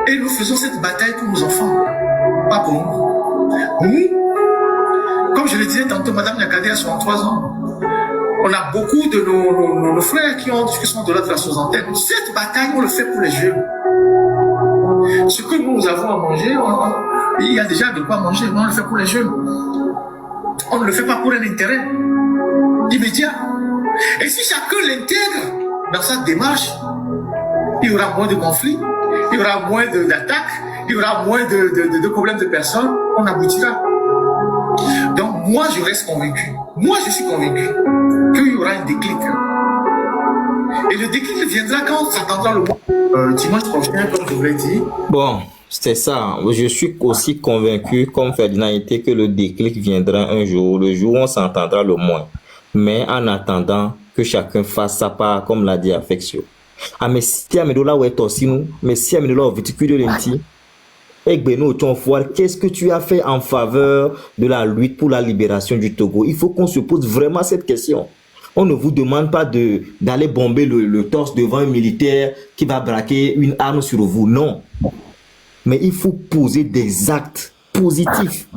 Et nous faisons cette bataille pour nos enfants. Pas pour nous. Nous, comme je le disais tantôt, Mme Nyakadé a 63 ans. On a beaucoup de nos frères qui sont de l'autre soixantaine. Cette bataille, on le fait pour les jeunes. Ce que nous avons à manger, il y a déjà de quoi manger, mais on le fait pour les jeunes. On ne le fait pas pour un intérêt. immédiat. Et si chacun l'intègre dans sa démarche, il y aura moins de conflits, il y aura moins d'attaques, il y aura moins de problèmes de personnes, on aboutira. Donc moi je reste convaincu, moi je suis convaincu qu'il y aura un déclic. Et le déclic viendra quand on s'attendra le mois dimanche prochain, comme je vous l'ai dit. Bon, c'est ça. Je suis aussi convaincu, comme Ferdinand était, que le déclic viendra un jour, le jour où on s'entendra le moins. Mais en attendant que chacun fasse sa part, comme l'a dit Affection. Ah, mais si Amédo là où est aussi nous, mais si Amédo là où viticule l'enti, et Beno Tonfoire, qu'est-ce que tu as fait en faveur de la lutte pour la libération du Togo? Il faut qu'on se pose vraiment cette question. On ne vous demande pas d'aller bomber le torse devant un militaire qui va braquer une arme sur vous. Non. Mais il faut poser des actes positifs.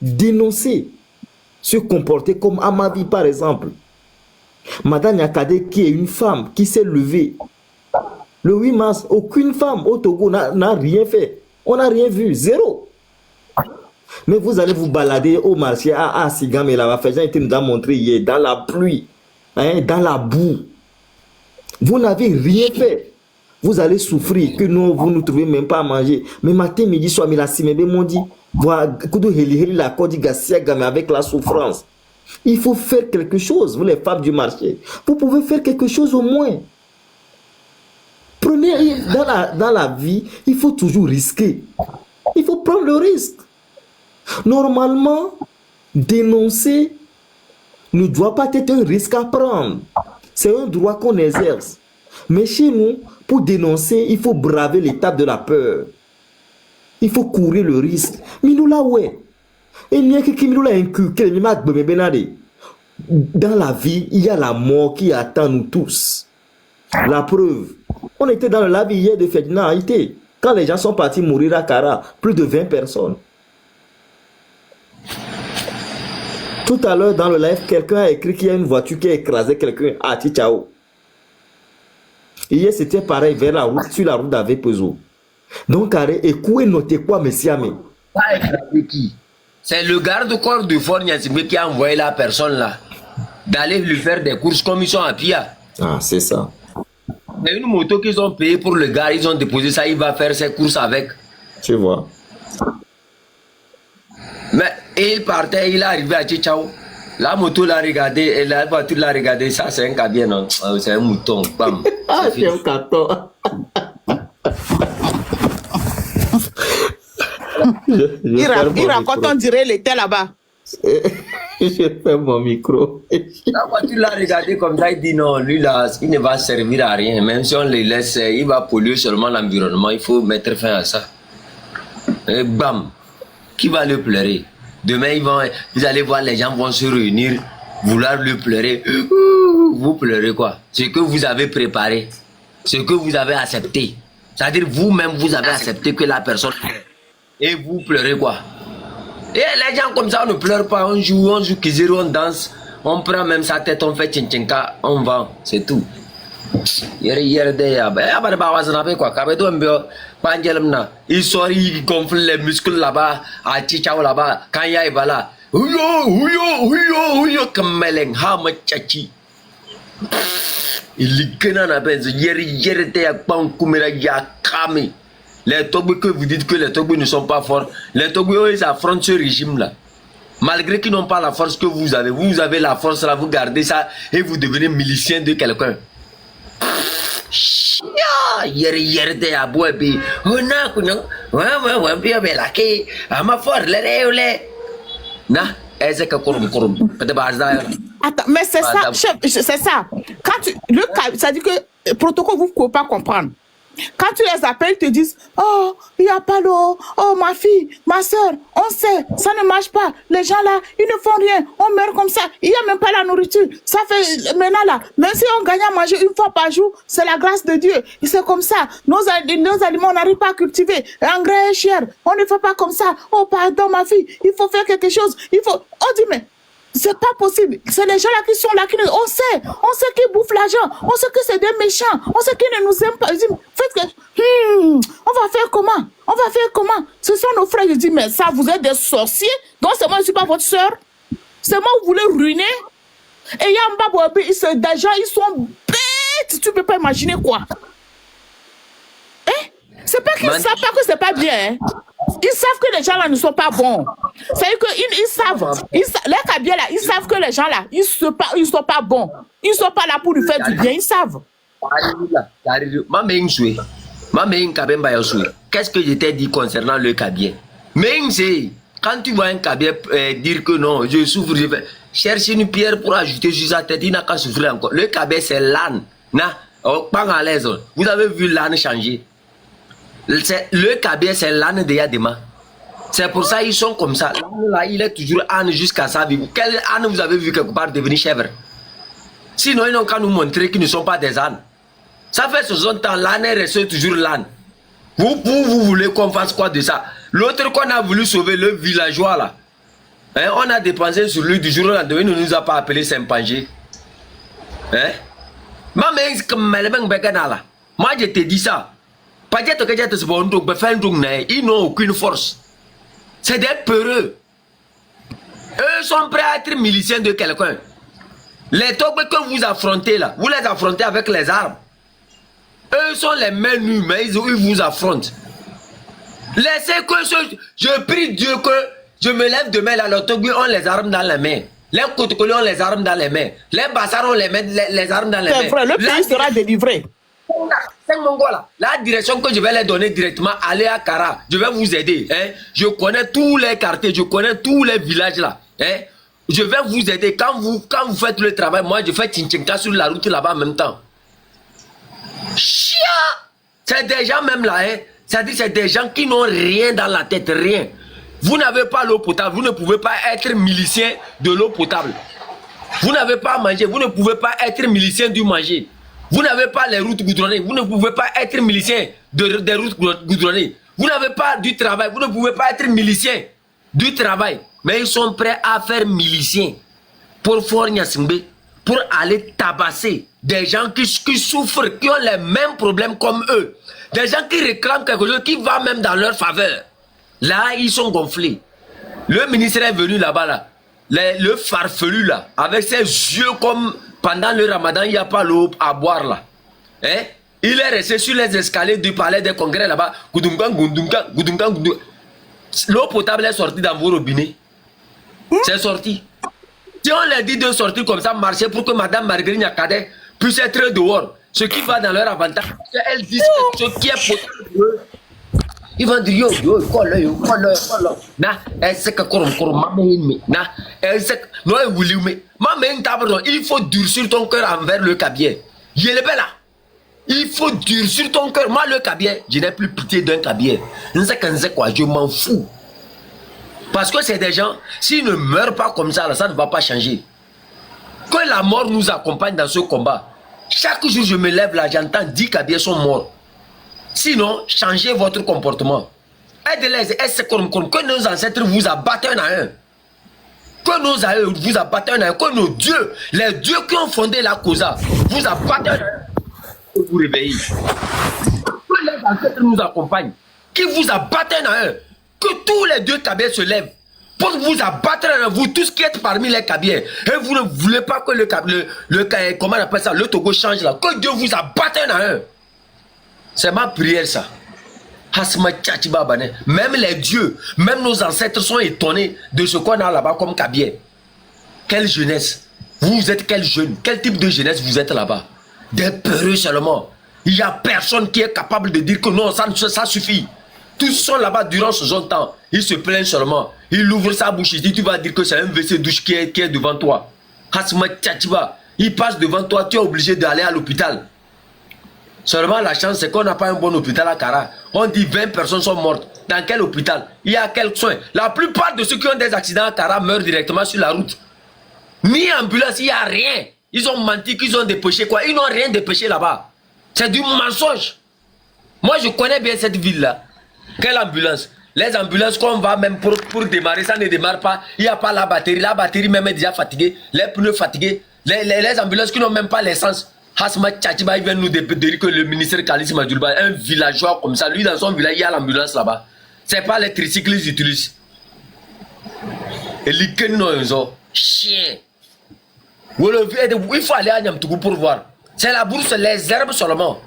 Dénoncer, se comporter comme Amavi par exemple. Madame Nyakade qui est une femme qui s'est levée. Le 8 mars, aucune femme au Togo n'a rien fait. On n'a rien vu, zéro. Mais vous allez vous balader au marché à Sigam et là-bas. Féjan était nous a montré hier, dans la pluie, hein, dans la boue. Vous n'avez rien fait. Vous allez souffrir, que nous, vous ne trouvez même pas à manger. Mais matin, midi, soir, mais la simebe m'ont dit, voilà, la corde avec la souffrance. Il faut faire quelque chose, vous les femmes du marché. Vous pouvez faire quelque chose au moins. Prenez, dans la vie, il faut toujours risquer. Il faut prendre le risque. Normalement, dénoncer ne doit pas être un risque à prendre. C'est un droit qu'on exerce. Mais chez nous, pour dénoncer, il faut braver l'étape de la peur. Il faut courir le risque. Mais nous là, ouais. Et il y a qui nous l'a inculqué. Dans la vie, il y a la mort qui attend nous tous. La preuve. On était dans le live hier de Ferdinand Haïté. Quand les gens sont partis mourir à Kara, plus de 20 personnes. Tout à l'heure, dans le live, quelqu'un a écrit qu'il y a une voiture qui a écrasé quelqu'un à Tichao. Hier, c'était pareil, vers la route, sur la route d'Ave Pezo. Donc, écoutez, notez quoi, monsieur Amé? Pas écrasé qui? C'est le garde-corps de Fort Nyasimbe qui a envoyé la personne là d'aller lui faire des courses comme ils sont à Pia. Ah, c'est ça. C'est une moto qu'ils ont payé pour le gars, ils ont déposé ça, il va faire ses courses avec. Tu vois. Mais il partait, il est arrivé à Tchichao. La moto l'a regardé, et la voiture l'a regardé, ça c'est un cabien, non? C'est un mouton, bam. Ah, c'est un carton. Il raconte, on dirait, il était là-bas. Je fais mon micro. La voiture l'a regardé comme ça, il dit non, lui là, il ne va servir à rien. Même si on le laisse, il va polluer seulement l'environnement, il faut mettre fin à ça. Et bam, qui va le pleurer? Demain, vous allez voir, les gens vont se réunir, vouloir le pleurer. Vous pleurez quoi? Ce que vous avez préparé, ce que vous avez accepté. C'est-à-dire vous-même, vous avez accepté que la personne... Et vous pleurez quoi? Et les gens comme ça, on ne pleure pas, on joue Kizero, on danse, on prend même sa tête, on fait tchinchenka, on vend, c'est tout. Il sort, il gonfle les muscles là-bas, à Tchichao là-bas, quand il y a là, il est les Togo que vous dites que les Togo ne sont pas forts, les Togo ils affrontent ce régime-là. Malgré qu'ils n'ont pas la force que vous avez la force là, vous gardez ça et vous devenez milicien de quelqu'un. Attends, mais c'est ça, chef, c'est ça. Quand ça dit que le protocole, vous ne pouvez pas comprendre. Quand tu les appelles, ils te disent, oh, il n'y a pas d'eau, oh, ma fille, ma soeur, on sait, ça ne marche pas. Les gens là, ils ne font rien, on meurt comme ça, il n'y a même pas la nourriture. Ça fait, maintenant là, même si on gagne à manger une fois par jour, c'est la grâce de Dieu. Et c'est comme ça, nos aliments, on n'arrive pas à cultiver, l'engrais est cher, on ne fait pas comme ça. Oh, pardon, ma fille, il faut faire quelque chose, il faut, on dit, mais, C'est pas possible. C'est les gens là qui sont là, on sait qu'ils bouffent l'argent, on sait que c'est des méchants, on sait qu'ils ne nous aiment pas. Ils disent, faites que, on va faire comment? On va faire comment? Ce sont nos frères. Je dis, mais ça, vous êtes des sorciers. Donc c'est moi, je ne suis pas votre soeur. C'est moi, vous voulez ruiner. Et il y a un babo, des gens, ils sont bêtes. Tu ne peux pas imaginer quoi. Hein? C'est pas qu'ils ne savent pas que c'est pas bien. Hein? Ils savent que les gens là ne sont pas bons. C'est-à-dire qu'ils savent. Les Kabyles là, ils savent que les gens là, ils ne sont pas bons. Ils ne sont pas là pour lui faire du bien. Ils savent. Qu'est-ce que je t'ai dit concernant le Kabyle? Mais quand tu vois un Kabyle dire que non, je souffre, je vais chercher une pierre pour ajouter sur sa tête, il n'a qu'à souffrir encore. Le Kabyle, c'est l'âne. Pas à l'aise. Vous avez vu l'âne changer. Le Kabyle, c'est l'âne de Yadema. C'est pour ça qu'ils sont comme ça. Là, il est toujours âne jusqu'à sa vie. Quel âne vous avez vu quelque part devenir chèvre? Sinon, ils n'ont qu'à nous montrer qu'ils ne sont pas des ânes. Ça fait 60 ans, l'âne est resté toujours l'âne. Vous voulez qu'on fasse quoi de ça? L'autre qu'on a voulu sauver, le villageois là, hein, on a dépensé sur lui du jour au lendemain, il ne nous a pas appelé Saint-Pangé. Hein? Moi, je te dis ça. Ils n'ont aucune force. C'est des peureux. Eux sont prêts à être miliciens de quelqu'un. Les Togbe que vous affrontez là, vous les affrontez avec les armes. Eux sont les mains nues, mais ils vous affrontent. Laissez que je prie Dieu que je me lève demain là, les Togbe ont les armes dans les mains. Les Kotokolés ont les armes dans les mains. Les Bassards ont les armes dans les mains. C'est vrai, le pays sera délivré. C'est mon gars là. La direction que je vais les donner directement, allez à Kara. Je vais vous aider. Hein? Je connais tous les quartiers, je connais tous les villages là. Hein? Je vais vous aider. Quand vous faites le travail, moi je fais Tinchenka sur la route là-bas en même temps. Chia! C'est des gens même là. Hein? C'est-à-dire c'est des gens qui n'ont rien dans la tête, rien. Vous n'avez pas l'eau potable, vous ne pouvez pas être milicien de l'eau potable. Vous n'avez pas à manger, vous ne pouvez pas être milicien du manger. Vous n'avez pas les routes goudronnées, vous ne pouvez pas être milicien des routes goudronnées. Vous n'avez pas du travail, vous ne pouvez pas être milicien du travail. Mais ils sont prêts à faire milicien pour Fort Nyasingbe, pour aller tabasser des gens qui souffrent, qui ont les mêmes problèmes comme eux. Des gens qui réclament quelque chose qui va même dans leur faveur. Là, ils sont gonflés. Le ministre est venu là-bas, là. Le farfelu, là, avec ses yeux comme pendant le ramadan, il n'y a pas l'eau à boire, là. Hein? Il est resté sur les escaliers du palais des congrès, là-bas. L'eau potable est sortie dans vos robinets. C'est sorti. Si on leur dit de sortir comme ça, marcher pour que Madame Marguerite Nyakade puisse être dehors, ce qui va dans leur avantage, elles disent que ce qui est potable, ils vont dire yo, na, c'est que na, il faut durcir ton cœur envers le Kabyle. Il faut durcir ton cœur. Moi, le Kabyle, je n'ai plus pitié d'un Kabyle. Je m'en fous. Parce que c'est des gens, s'ils ne meurent pas comme ça, ça ne va pas changer. Que la mort nous accompagne dans ce combat. Chaque jour, je me lève là, j'entends 10 Kabyles sont morts. Sinon, changez votre comportement. Aidez-les, que nos ancêtres vous abattent un à un. Que nos aïeux vous abattent un à un. Que nos dieux, les dieux qui ont fondé la causa, vous abattent un à un. Pour vous réveiller. Que les ancêtres nous accompagnent. Qui vous abattent un à un. Que tous les dieux Kabyles se lèvent. Pour vous abattre un à un, vous tous qui êtes parmi les Kabyles. Et vous ne voulez pas que comment on appelle ça, le Togo change là. Que Dieu vous abatte un à un. C'est ma prière ça. Même les dieux, même nos ancêtres sont étonnés de ce qu'on a là-bas comme Kabyle. Quelle jeunesse. Vous êtes quel jeune? Quel type de jeunesse vous êtes là-bas? Des peureux seulement. Il n'y a personne qui est capable de dire que non, ça suffit. Tous sont là-bas durant ce temps. Ils se plaignent seulement. Il ouvre sa bouche. Il dit, tu vas dire que c'est un WC douche qui est devant toi. Il passe devant toi, tu es obligé d'aller à l'hôpital. Seulement la chance, c'est qu'on n'a pas un bon hôpital à Kara. On dit 20 personnes sont mortes. Dans quel hôpital? Il y a quelques soins. La plupart de ceux qui ont des accidents à Kara meurent directement sur la route. Ni ambulance, il n'y a rien. Ils ont menti qu'ils ont dépêché quoi. Ils n'ont rien dépêché là-bas. C'est du mensonge. Moi, je connais bien cette ville-là. Quelle ambulance? Les ambulances qu'on va même pour démarrer, ça ne démarre pas. Il n'y a pas la batterie. La batterie même est déjà fatiguée. Les pneus fatigués. Les ambulances qui n'ont même pas l'essence. Hasma Tchatiba, il vient nous dire que le ministre Kalissi Madjoulba, un villageois comme ça, lui dans son village, il y a l'ambulance là-bas. C'est pas les tricycles qu'ils utilisent. Et les chien. Il faut aller à Niamtougou pour voir. C'est la bourse, les herbes seulement.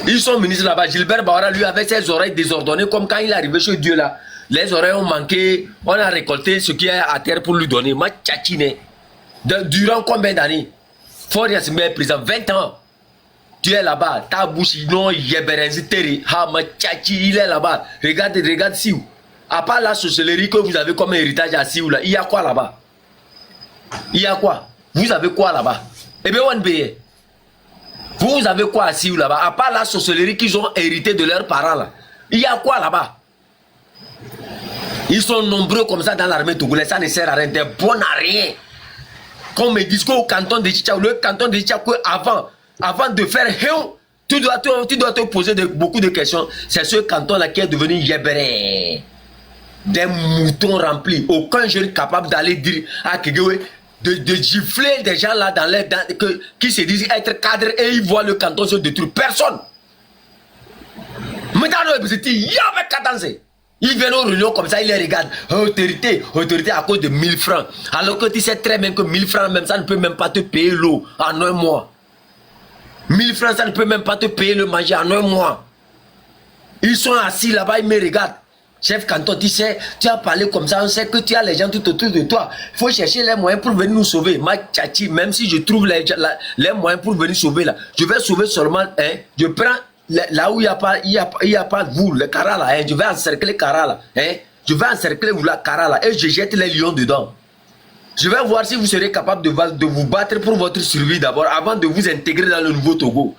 Ils sont ministres là-bas. Gilbert Bahara, lui, avec ses oreilles désordonnées, comme quand il est arrivé chez Dieu là. Les oreilles ont manqué. On a récolté ce qui est à terre pour lui donner. Ma tchatine. Durant combien d'années? Fort Yassimé, président, 20 ans. Tu es là-bas. Ta bouche, non, Yéberenzi Terry. Ha, ma tchachi, il est là-bas. Regarde Siou. À part la sorcellerie que vous avez comme héritage à Siou là, il y a quoi là-bas? Il y a quoi? Vous avez quoi là-bas? Eh bien, on paye. Vous avez quoi à Siou là-bas? À part la sorcellerie qu'ils ont hérité de leurs parents là. Il y a quoi là-bas? Ils sont nombreux comme ça dans l'armée togolaise. Ça ne sert à rien. Des bons à rien. Qu'on me dise qu'au canton de Chicha, le canton de Chicha, avant de faire tu dois te poser beaucoup de questions. C'est ce canton-là qui est devenu Yébéré. Des moutons remplis. Aucun jeune capable d'aller dire à Kegewé de gifler des gens là qui se disent être cadres et ils voient le canton se détruire. Personne. Maintenant, ils viennent aux réunions comme ça, ils les regardent. Autorité à cause de 1000 francs. Alors que tu sais très bien que 1000 francs, même ça ne peut même pas te payer l'eau en un mois. 1000 francs, ça ne peut même pas te payer le manger en un mois. Ils sont assis là-bas, ils me regardent. Chef canton, tu sais, tu as parlé comme ça, on sait que tu as les gens tout autour de toi. Il faut chercher les moyens pour venir nous sauver. Ma tchachi, même si je trouve les moyens pour venir sauver là, je vais sauver seulement, je prends là où il n'y a pas de vous, le cara là, je vais encercler le cara là, je vais encercler la cara là et je jette les lions dedans. Je vais voir si vous serez capable de vous battre pour votre survie d'abord avant de vous intégrer dans le nouveau Togo.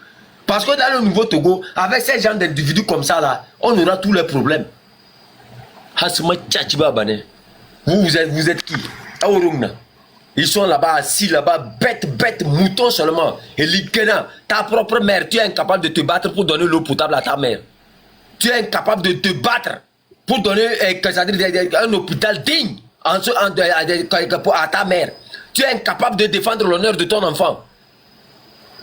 Parce que dans le nouveau Togo, avec ces gens d'individus comme ça là, on aura tous les problèmes. Vous êtes qui? Ils sont là-bas, assis là-bas, bêtes, moutons seulement. Et l'Ikena, ta propre mère, tu es incapable de te battre pour donner l'eau potable à ta mère. Tu es incapable de te battre pour donner un hôpital digne à ta mère. Tu es incapable de défendre l'honneur de ton enfant.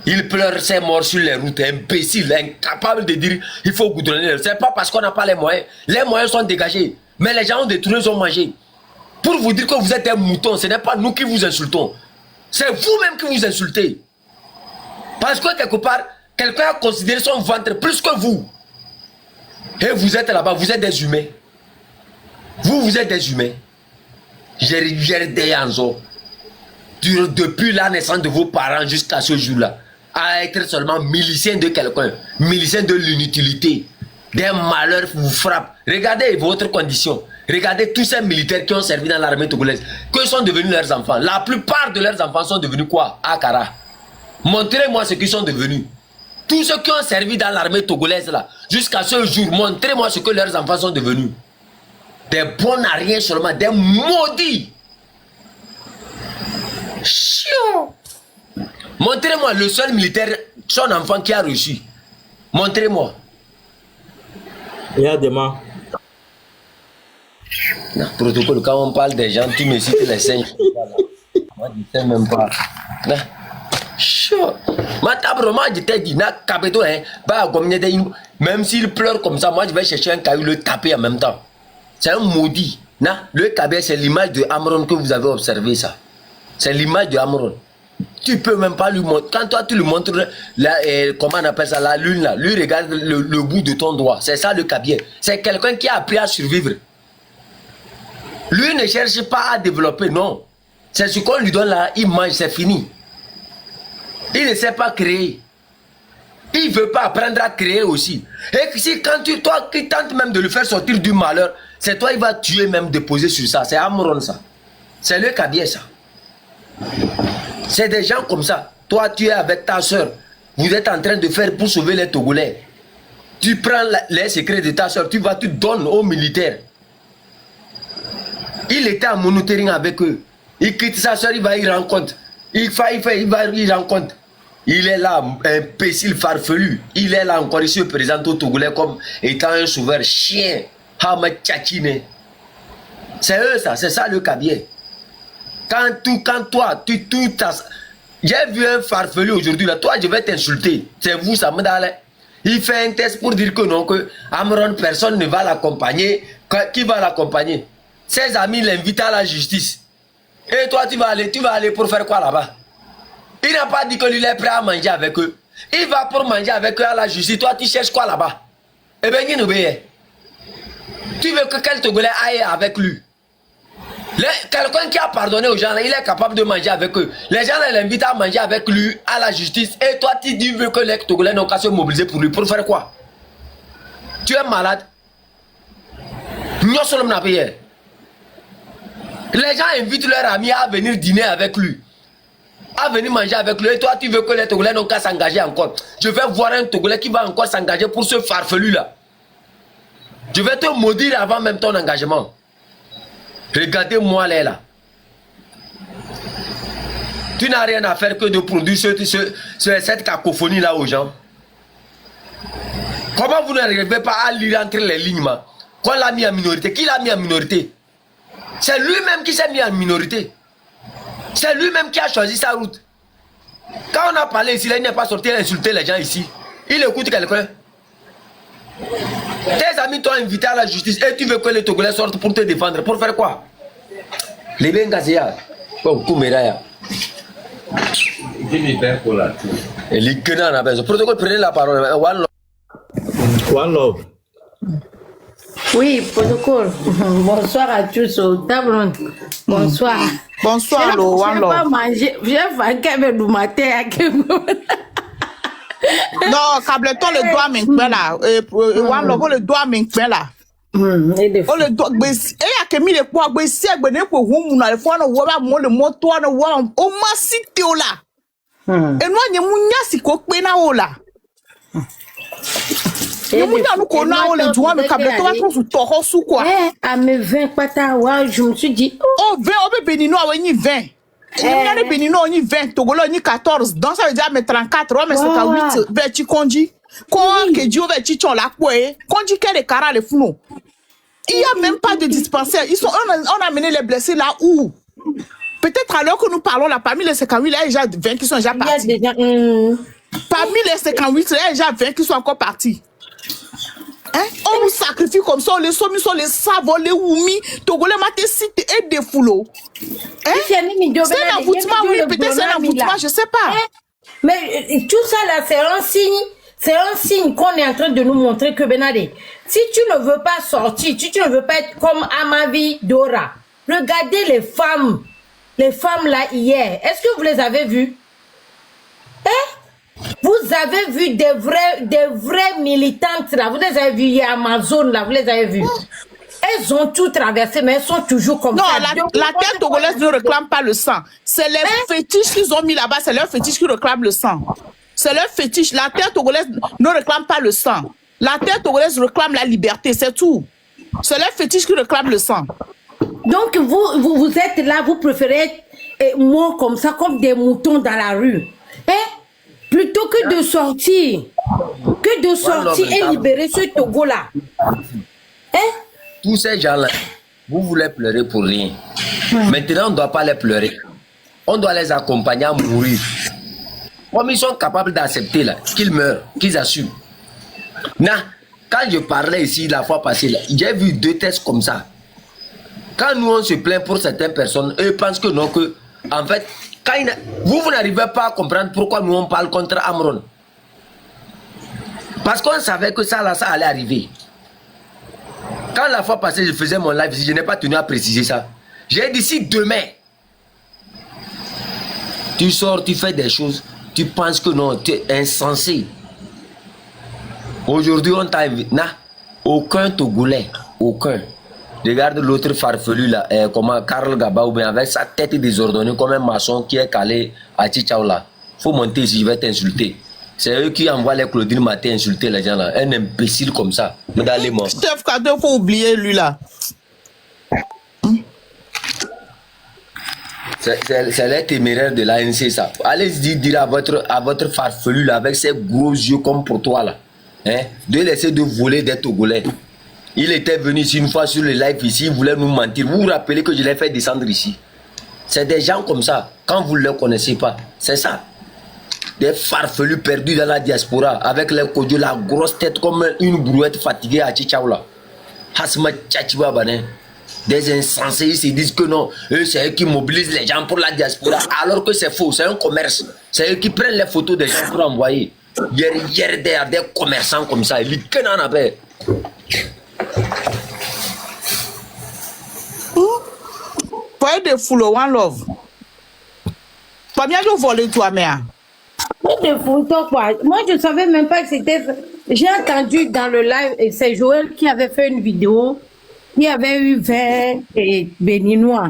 Il pleure ses morts sur les routes, imbécile, incapable de dire il faut goudronner. C'est pas parce qu'on n'a pas les moyens. Les moyens sont dégagés. Mais les gens ont détruit, ils ont mangé. Pour vous dire que vous êtes un mouton, ce n'est pas nous qui vous insultons. C'est vous-même qui vous insultez. Parce que quelque part, quelqu'un a considéré son ventre plus que vous. Et vous êtes là-bas, vous êtes des humains. Vous êtes des humains. J'ai des anges. Depuis la naissance de vos parents jusqu'à ce jour-là, à être seulement milicien de quelqu'un, milicien de l'inutilité. Des malheurs vous frappent. Regardez votre condition. Regardez tous ces militaires qui ont servi dans l'armée togolaise. Que sont devenus leurs enfants? La plupart de leurs enfants sont devenus quoi? Akara. Montrez-moi ce qu'ils sont devenus. Tous ceux qui ont servi dans l'armée togolaise là, jusqu'à ce jour, montrez-moi ce que leurs enfants sont devenus. Des bons à rien seulement, des maudits. Chiant. Montrez-moi le seul militaire, son enfant qui a reçu. Montrez-moi. Il y a des mains. Non, protocole, quand on parle des gens, tu me cites les saints. Moi, je ne sais même pas. Moi, je t'ai dit, même s'il pleure comme ça, moi, je vais chercher un caillou, le taper en même temps. C'est un maudit. Le cabet, c'est l'image de Amron que vous avez observé, ça. C'est l'image de Amron. Tu peux même pas lui montrer. Quand toi, tu lui montres, comment on appelle ça, la lune, là, lui regarde le bout de ton doigt. C'est ça le cabier. C'est quelqu'un qui a appris à survivre. Lui ne cherche pas à développer, non. C'est ce qu'on lui donne là, il mange, c'est fini. Il ne sait pas créer. Il ne veut pas apprendre à créer aussi. Et si quand toi qui tentes même de le faire sortir du malheur, c'est toi il va tuer même déposer sur ça. C'est Amron ça. C'est le cabier ça. C'est des gens comme ça. Toi tu es avec ta soeur. Vous êtes en train de faire pour sauver les Togolais. Tu prends les secrets de ta soeur, tu donnes aux militaires. Il était en monitoring avec eux. Il quitte sa soeur, il va y rendre compte. Il va y rendre compte. Il est là, imbécile farfelu. Il est là encore, il se présente au Togolais comme étant un sauveur chien. Hama tchatchine. C'est eux ça, c'est ça le cabier. Quand toi, tout j'ai vu un farfelu aujourd'hui là, toi je vais t'insulter. C'est vous ça me donne. Il fait un test pour dire que non, que Amron, personne ne va l'accompagner. Qui va l'accompagner? Ses amis l'invitent à la justice. Et toi tu vas aller pour faire quoi là-bas? Il n'a pas dit que lui est prêt à manger avec eux. Il va pour manger avec eux à la justice. Toi tu cherches quoi là-bas? Eh bien il nous obéit. Tu veux que quel Togolais aille avec lui? Quelqu'un qui a pardonné aux gens, là, il est capable de manger avec eux. Les gens l'invitent à manger avec lui à la justice. Et toi, tu veux que les Togolais n'ont qu'à se mobiliser pour lui. Pour faire quoi? Tu es malade? Les gens invitent leurs amis à venir dîner avec lui. À venir manger avec lui. Et toi, tu veux que les Togolais n'ont qu'à s'engager encore. Je vais voir un Togolais qui va encore s'engager pour ce farfelu là. Je vais te maudire avant même ton engagement. Regardez-moi là. Tu n'as rien à faire que de produire cette cacophonie là aux gens. Comment vous n'arrivez pas à lire entre les lignes? Qu'on l'a mis en minorité. Qui l'a mis en minorité? C'est lui-même qui s'est mis en minorité. C'est lui-même qui a choisi sa route. Quand on a parlé ici, là, il n'est pas sorti à insulter les gens ici. Il écoute quelqu'un. Tes amis t'ont invité à la justice et tu veux que les Togolais sortent pour te défendre. Pour faire quoi? Les Bengazia. Oh, Koumeraya. Et les Kenan a besoin. Protocole, prenez la parole. One love. One love. Oui, protocole. Bonsoir à tous au table. Bonsoir. Bonsoir, Lo, One Love. J'ai fait un peu de matin. Non, câble-toi le doigt maintenant là. One Love, le doigt maintenant là. Oh le doigt, et à que mi le poids, si à bener pour vous, na le fois no wa mo le moto na wa o masite o là. Et nous n'y munya si ko pe na o là. Nous munya nous kona o le doigt mais câble-toi trop sous toro sous quoi. À mes 20 pata, ouais, je me suis dit oh 20 au Bénino a ni 20. Il y a des Bénino ni 20, Togolo ni 14. Donc ça veut dire mais 34, mais c'est 8 vers tu conduis. Quoi que Dieu va tu la quoi conduit quel est cara les fous. Il n'y a même pas de dispensaire. On a amené les blessés là où? Peut-être alors que nous parlons là, parmi les 58, il y a déjà 20 qui sont déjà partis. Parmi les 58, il y a déjà 20 qui sont encore partis. Hein? On nous sacrifie comme ça, on les sommes, on les savons, les oumi, Togolais maté cité et des foulots. Hein? C'est un envoûtement, oui, peut-être c'est un envoûtement, je ne sais pas. Mais tout ça là, c'est un signe. C'est un signe qu'on est en train de nous montrer que Benadé, si tu ne veux pas sortir, si tu ne veux pas être comme Amavi Dora, regardez les femmes là hier. Est-ce que vous les avez vues? Hein? Vous avez vu des vraies militantes là, vous les avez vues hier, Amazon là, vous les avez vues. Elles ont tout traversé, mais elles sont toujours comme ça. Non, la terre togolaise ne réclame pas le sang. C'est les fétiches qu'ils ont mis là-bas, c'est leurs fétiches qui réclament le sang. C'est leur fétiche. La terre togolaise ne réclame pas le sang. La terre togolaise réclame la liberté, c'est tout. C'est leur fétiche qui réclame le sang. Donc vous êtes là, vous préférez moi comme ça, comme des moutons dans la rue. Hein? Plutôt que de sortir. Et libérer ce Togo-là. Hein? Tous ces gens-là, vous voulez pleurer pour rien. Maintenant, on ne doit pas les pleurer. On doit les accompagner à mourir. Comme ils sont capables d'accepter là, qu'ils meurent, qu'ils assument. Quand je parlais ici la fois passée, j'ai vu 2 tests comme ça. Quand nous on se plaint pour certaines personnes, eux pensent que non, que en fait, vous n'arrivez pas à comprendre pourquoi nous on parle contre Amron. Parce qu'on savait que ça allait arriver. Quand la fois passée je faisais mon live ici, je n'ai pas tenu à préciser ça. J'ai dit si demain, tu sors, tu fais des choses, tu penses que non, tu es insensé. Aujourd'hui, on t'a invité. Aucun Togolais, aucun. Regarde l'autre farfelu là, comment Karl Gaba ou bien avec sa tête désordonnée comme un maçon qui est calé à Tchichaoula. Faut monter ici, je vais t'insulter. C'est eux qui envoient les Claudine Maté insulter les gens là. Un imbécile comme ça. Dans les morts. Steph Kader, faut oublier lui là. C'est les téméraires de l'ANC, ça. Allez-y dire à votre farfelu là, avec ses gros yeux comme pour toi là, hein, de laisser de voler des Togolais. Il était venu ici une fois sur le live ici, il voulait nous mentir. Vous vous rappelez que je l'ai fait descendre ici. C'est des gens comme ça, quand vous ne les connaissez pas, c'est ça. Des farfelus perdus dans la diaspora, avec les codios, la grosse tête comme une brouette fatiguée à Tchichaoula. Hasma Tchachiba Bané. Des insensés, ils se disent que non, eux c'est eux qui mobilisent les gens pour la diaspora, alors que c'est faux, c'est un commerce. C'est eux qui prennent les photos des gens pour envoyer. Hier, des commerçants comme ça, ils disent que n'en a pas. Pour des foules, one love. Pas bien de voler toi, mère. De photos, quoi. Moi, je ne savais même pas que c'était. J'ai entendu dans le live, et c'est Joël qui avait fait une vidéo. Il y avait eu 20 béninois.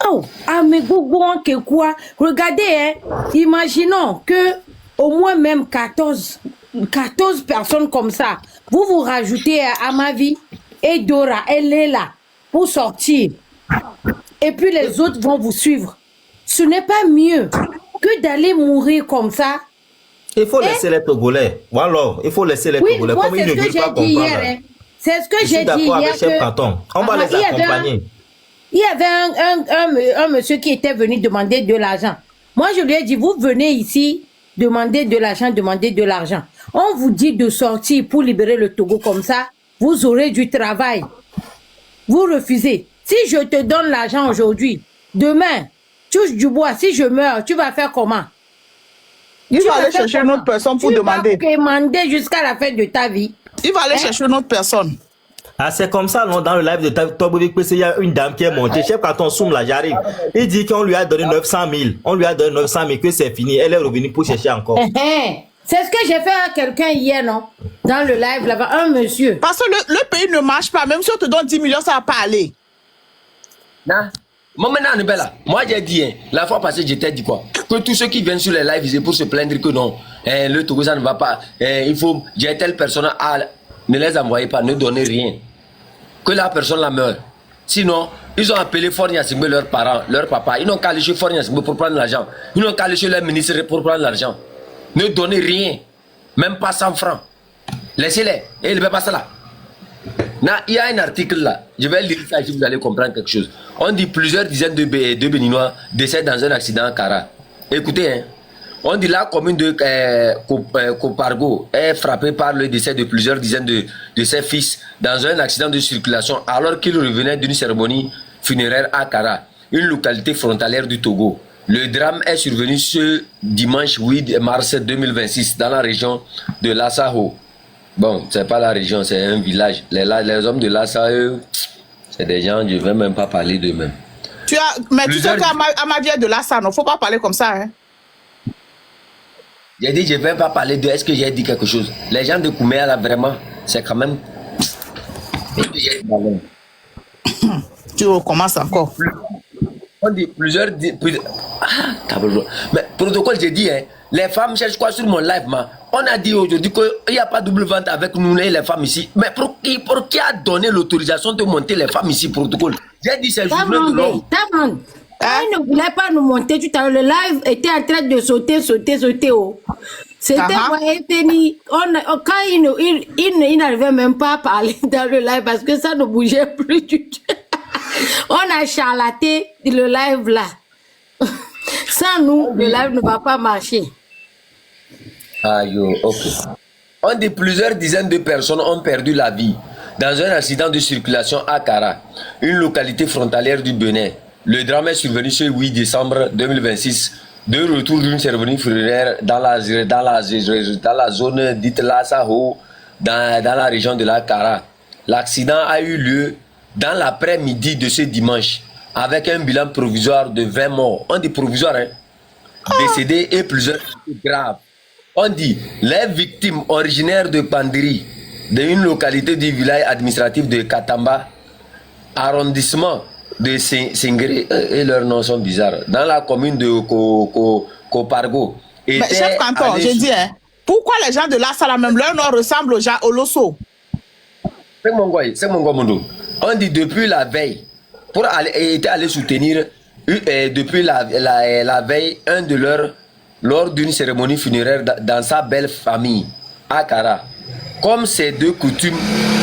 Oh, ah, mais Gougouan, que quoi? Regardez, hein, imaginons que au moins même 14 personnes comme ça, vous rajoutez à ma vie, et Dora, elle est là pour sortir. Et puis les autres vont vous suivre. Ce n'est pas mieux que d'aller mourir comme ça. Il faut laisser les Togolais. Voilà, il faut laisser les Togolais. Moi, comme ils ne veulent pas comprendre. Hier, hein. C'est ce que j'ai dit hier. On va les accompagner. Il y avait un monsieur qui était venu demander de l'argent. Moi, je lui ai dit, vous venez ici demander de l'argent. On vous dit de sortir pour libérer le Togo comme ça, vous aurez du travail. Vous refusez. Si je te donne l'argent aujourd'hui, demain, touche du bois, si je meurs, tu vas faire comment? Il va aller chercher une autre personne pour demander. Tu vas demander jusqu'à la fin de ta vie. Il va aller chercher une autre personne. Ah, c'est comme ça, non, dans le live de Tobovik, il y a une dame qui est montée. Chef, quand on somme là, j'arrive. Il dit qu'on lui a donné 900 000. On lui a donné 900 000, que c'est fini. Elle est revenue pour chercher encore. C'est ce que j'ai fait à quelqu'un hier, non? Dans le live, là-bas, un monsieur. Parce que le pays ne marche pas. Même si on te donne 10 millions, ça va pas aller. Non. Moi, maintenant, moi, j'ai dit, hein, la fois passée, j'étais dit quoi? Que tous ceux qui viennent sur les lives, c'est pour se plaindre que non, le Togo, ça ne va pas. Il faut, j'ai telle personne, ne les envoyez pas, ne donnez rien. Que la personne la meure. Sinon, ils ont appelé Fornia Singbe, leurs parents, leur papa. Ils n'ont qu'à aller chez Fornia Singbe pour prendre l'argent. Ils n'ont qu'à aller chez leur ministre pour prendre l'argent. Ne donnez rien. Même pas 100 francs. Laissez-les. Et il ne veut pas ça là. Il y a un article là. Je vais lire ça si vous allez comprendre quelque chose. On dit plusieurs dizaines de Béninois décèdent dans un accident à Kara. Écoutez, hein. On dit la commune de Kopargo est frappée par le décès de plusieurs dizaines de ses fils dans un accident de circulation alors qu'ils revenaient d'une cérémonie funéraire à Kara, une localité frontalière du Togo. Le drame est survenu ce dimanche 8 mars 2026 dans la région de Lassaho. Bon, c'est pas la région, c'est un village. Les hommes de Lassaho, c'est des gens, je ne vais même pas parler d'eux-mêmes. Mais tu sais qu'à ma vie de Lassaho, il ne faut pas parler comme ça, hein. J'ai dit, je ne vais pas parler de... Est-ce que j'ai dit quelque chose? Les gens de Kouméa, là, vraiment, c'est quand même... Tu recommences encore. On dit plusieurs... Mais protocole, j'ai dit, hein, les femmes cherchent quoi sur mon live, on a dit aujourd'hui qu'il n'y a pas double vente avec nous, les femmes ici. Mais pour qui a donné l'autorisation de monter les femmes ici, protocole? J'ai dit, c'est le journée de l'homme. Il ne voulait pas nous monter tout à l'heure. Le live était en train de sauter. Oh. C'était quand il n'arrivait même pas à parler dans le live parce que ça ne bougeait plus du tout. On a charlaté le live là. Sans nous, le live ne va pas marcher. Ok. On dit plusieurs dizaines de personnes ont perdu la vie dans un accident de circulation à Kara, une localité frontalière du Bénin. Le drame est survenu ce 8 décembre 2026, de retour d'une cérémonie funéraire dans la zone dite Lassaho, dans la région de la Kara. L'accident a eu lieu dans l'après-midi de ce dimanche, avec un bilan provisoire de 20 morts. On dit provisoire, hein? Décédés et plusieurs graves. On dit les victimes originaires de Pandiri, d'une localité du village administratif de Katamba, arrondissement de Singéré, et leurs noms sont bizarres, dans la commune de Kopargo. Mais chef canton, j'ai dit, hein, pourquoi les gens de Lassala, même leur nom ressemble aux Losso? C'est mon gars, Mondo. On dit depuis la veille, pour aller, était allé soutenir depuis la veille un de leurs lors d'une cérémonie funéraire dans sa belle famille à Kara. Comme c'est de coutume,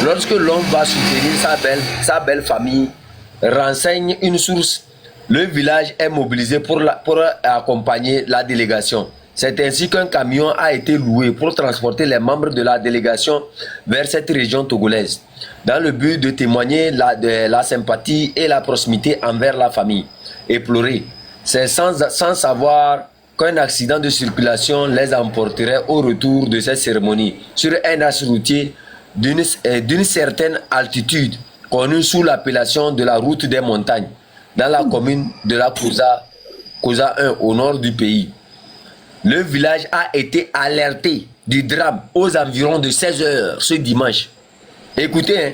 lorsque l'homme va soutenir sa belle famille, renseigne une source, le village est mobilisé pour accompagner la délégation. C'est ainsi qu'un camion a été loué pour transporter les membres de la délégation vers cette région togolaise, dans le but de témoigner de la sympathie et la proximité envers la famille. Éplorée, c'est sans savoir qu'un accident de circulation les emporterait au retour de cette cérémonie sur un axe routier d'une certaine altitude, connu sous l'appellation de la route des montagnes, dans la commune de la Kosa 1 au nord du pays. Le village a été alerté du drame aux environs de 16 h ce dimanche. Écoutez, hein.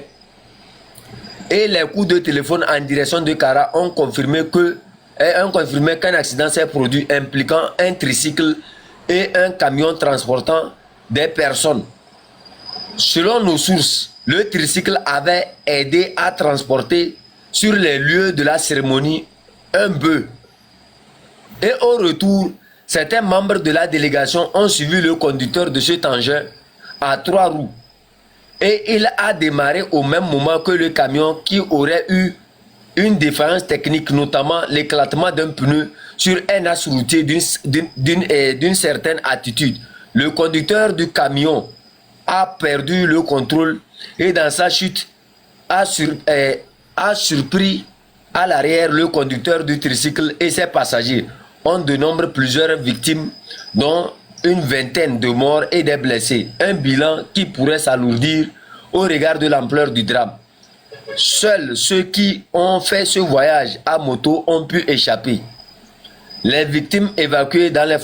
Et les coups de téléphone en direction de Kara ont confirmé qu'un accident s'est produit impliquant un tricycle et un camion transportant des personnes. Selon nos sources, le tricycle avait aidé à transporter sur les lieux de la cérémonie un bœuf. Et au retour, certains membres de la délégation ont suivi le conducteur de cet engin à 3 roues. Et il a démarré au même moment que le camion qui aurait eu une défaillance technique, notamment l'éclatement d'un pneu sur un axe routier d'une certaine altitude. Le conducteur du camion a perdu le contrôle et dans sa chute a surpris à l'arrière le conducteur du tricycle et ses passagers. On dénombre plusieurs victimes, dont une vingtaine de morts et des blessés. Un bilan qui pourrait s'alourdir au regard de l'ampleur du drame. Seuls ceux qui ont fait ce voyage à moto ont pu échapper. Les victimes évacuées dans les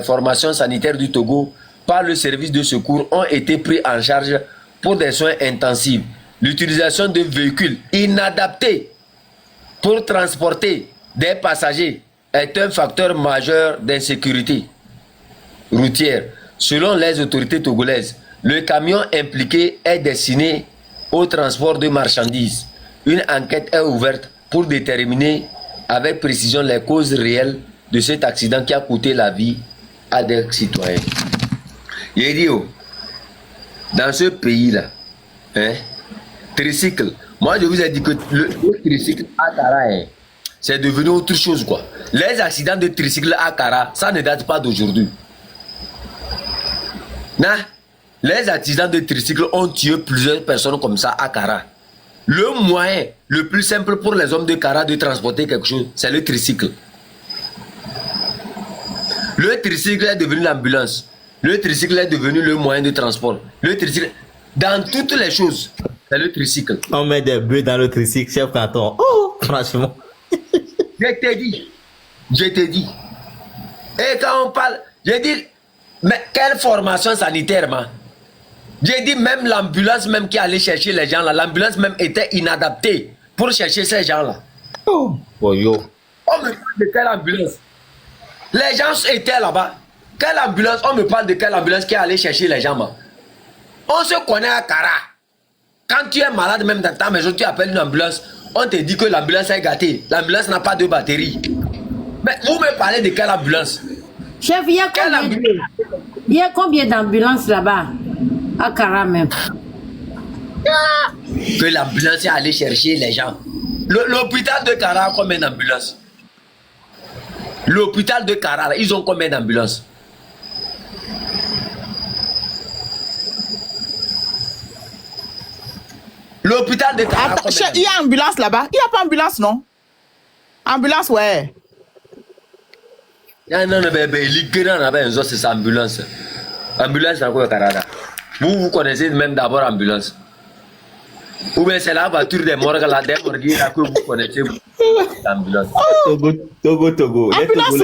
formations sanitaires du Togo par le service de secours ont été pris en charge pour des soins intensifs. L'utilisation de véhicules inadaptés pour transporter des passagers est un facteur majeur d'insécurité routière. Selon les autorités togolaises, le camion impliqué est destiné au transport de marchandises. Une enquête est ouverte pour déterminer avec précision les causes réelles de cet accident qui a coûté la vie à des citoyens. Il dit, dans ce pays-là, tricycle, moi je vous ai dit que le tricycle à Kara, c'est devenu autre chose quoi. Les accidents de tricycle à Kara, ça ne date pas d'aujourd'hui. Les accidents de tricycle ont tué plusieurs personnes comme ça à Kara. Le moyen le plus simple pour les hommes de Kara de transporter quelque chose, c'est le tricycle. Le tricycle est devenu l'ambulance. Le tricycle est devenu le moyen de transport. Le tricycle, dans toutes les choses, c'est le tricycle. On met des bœufs dans le tricycle, chef canton. Oh, franchement. Je t'ai dit. Et quand on parle, j'ai dit, mais quelle formation sanitaire, man? J'ai dit même l'ambulance même qui allait chercher les gens là, l'ambulance même était inadaptée pour chercher ces gens là. Oh, yo. On me parle de quelle ambulance? Les gens étaient là-bas. Quelle ambulance? On me parle de quelle ambulance qui allait chercher les gens, man? On se connaît à Kara. Quand tu es malade même dans ta maison, tu appelles une ambulance, on te dit que l'ambulance est gâtée. L'ambulance n'a pas de batterie. Mais vous me parlez de quelle ambulance? Chef, il y a combien d'ambulances là-bas? À Kara même. Que l'ambulance est allée chercher les gens. L'hôpital de Kara a combien d'ambulances? L'hôpital de Kara, ils ont combien d'ambulances? L'hôpital de Kara. Attends, il y a ambulance là-bas. Il n'y a pas ambulance, non? Ambulance, ouais. Non, c'est ça, ambulance. Ambulance, c'est quoi, Kara? Vous connaissez même d'abord ambulance. Ou bien c'est la voiture des morgues, la des morgues que vous connaissez. L'ambulance. Togo. Ambulance,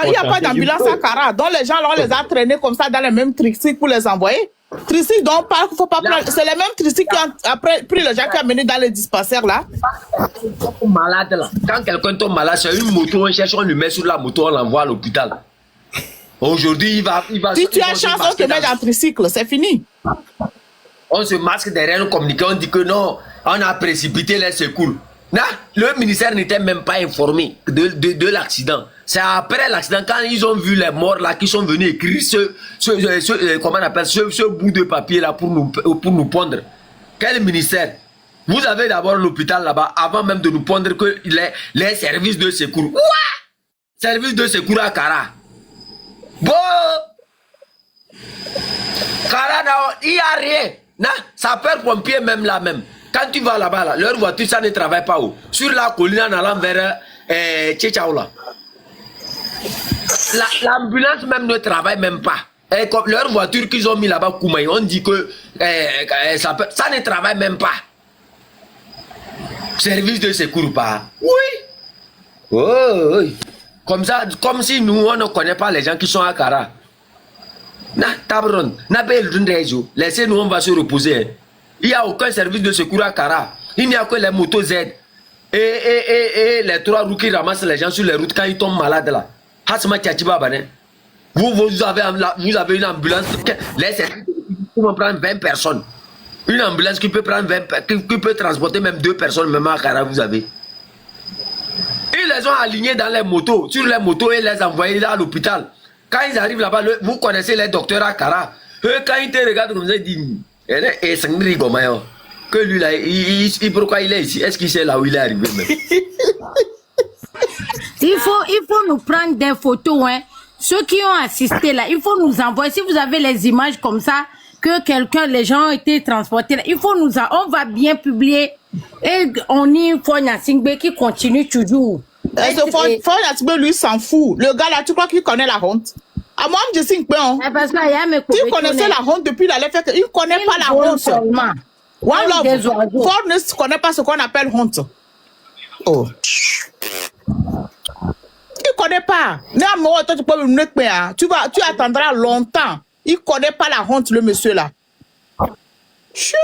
il n'y a pas d'ambulance à Kara. Donc les gens, là, on les a traînés comme ça dans les mêmes tricycles pour les envoyer. Tricycle, donc, faut pas prendre. C'est les mêmes tricycles qui ont après pris les gens qui ont mené dans les dispensaires là. Malade là. Quand quelqu'un tombe malade, c'est une moto, on cherche, on le met sur la moto, on l'envoie à l'hôpital. Aujourd'hui, il va. Si tu as chance, on te met dans le tricycle, c'est fini. On se masque derrière un communiqué, on dit que non, on a précipité les secours. Le ministère n'était même pas informé de l'accident. C'est après l'accident, quand ils ont vu les morts là, qu'ils sont venus écrire comment on appelle, ce bout de papier là pour nous pondre. Quel ministère? Vous avez d'abord l'hôpital là-bas, avant même de nous pondre que les services de secours. Quoi? Services de secours à Kara. Bon! Kara, il n'y a rien. Sapeur-pompier même là même. Quand tu vas là-bas, là, leur voiture, ça ne travaille pas où? Sur la colline en allant vers Tchétchaoula. L'ambulance même ne travaille même pas. Et comme leur voiture qu'ils ont mis là-bas, Koumaï, on dit que ça ne travaille même pas. Service de secours pas. Oui. Oh, oui. Comme ça, comme si nous, on ne connaît pas les gens qui sont à Kara. Tabron, laissez-nous, on va se reposer. Il n'y a aucun service de secours à Kara. Il n'y a que les motos Z. Et les 3 roues qui ramassent les gens sur les routes quand ils tombent malades là. Vous avez une ambulance. Les services pour prendre 20 personnes. Une ambulance qui peut prendre 20, qui peut transporter même 2 personnes, même à Kara, vous avez. Ils les ont alignés dans les motos, sur les motos et les envoyés à l'hôpital. Quand ils arrivent là-bas, vous connaissez les docteurs à Kara. Eux, quand ils te regardent comme ça, ils disent que lui là, pourquoi il est ici? Est-ce qu'il sait là où il est arrivé même? Il faut nous prendre des photos, hein. Ceux qui ont assisté là, il faut nous envoyer. Si vous avez les images comme ça, que les gens ont été transportés là, il faut on va bien publier. Et on y Fonya Singbe qui continue toujours. Fonya Singbe, lui, s'en fout. Le gars là, tu crois qu'il connaît la honte? À moi, je sais que tu connaissais la honte depuis la lettre, il ne connaît pas la honte. One Love, Ford ne connaît pas ce qu'on appelle honte. Oh. Il ne connaît pas. Tu attendras longtemps. Il ne connaît pas la honte, le monsieur là. Sure.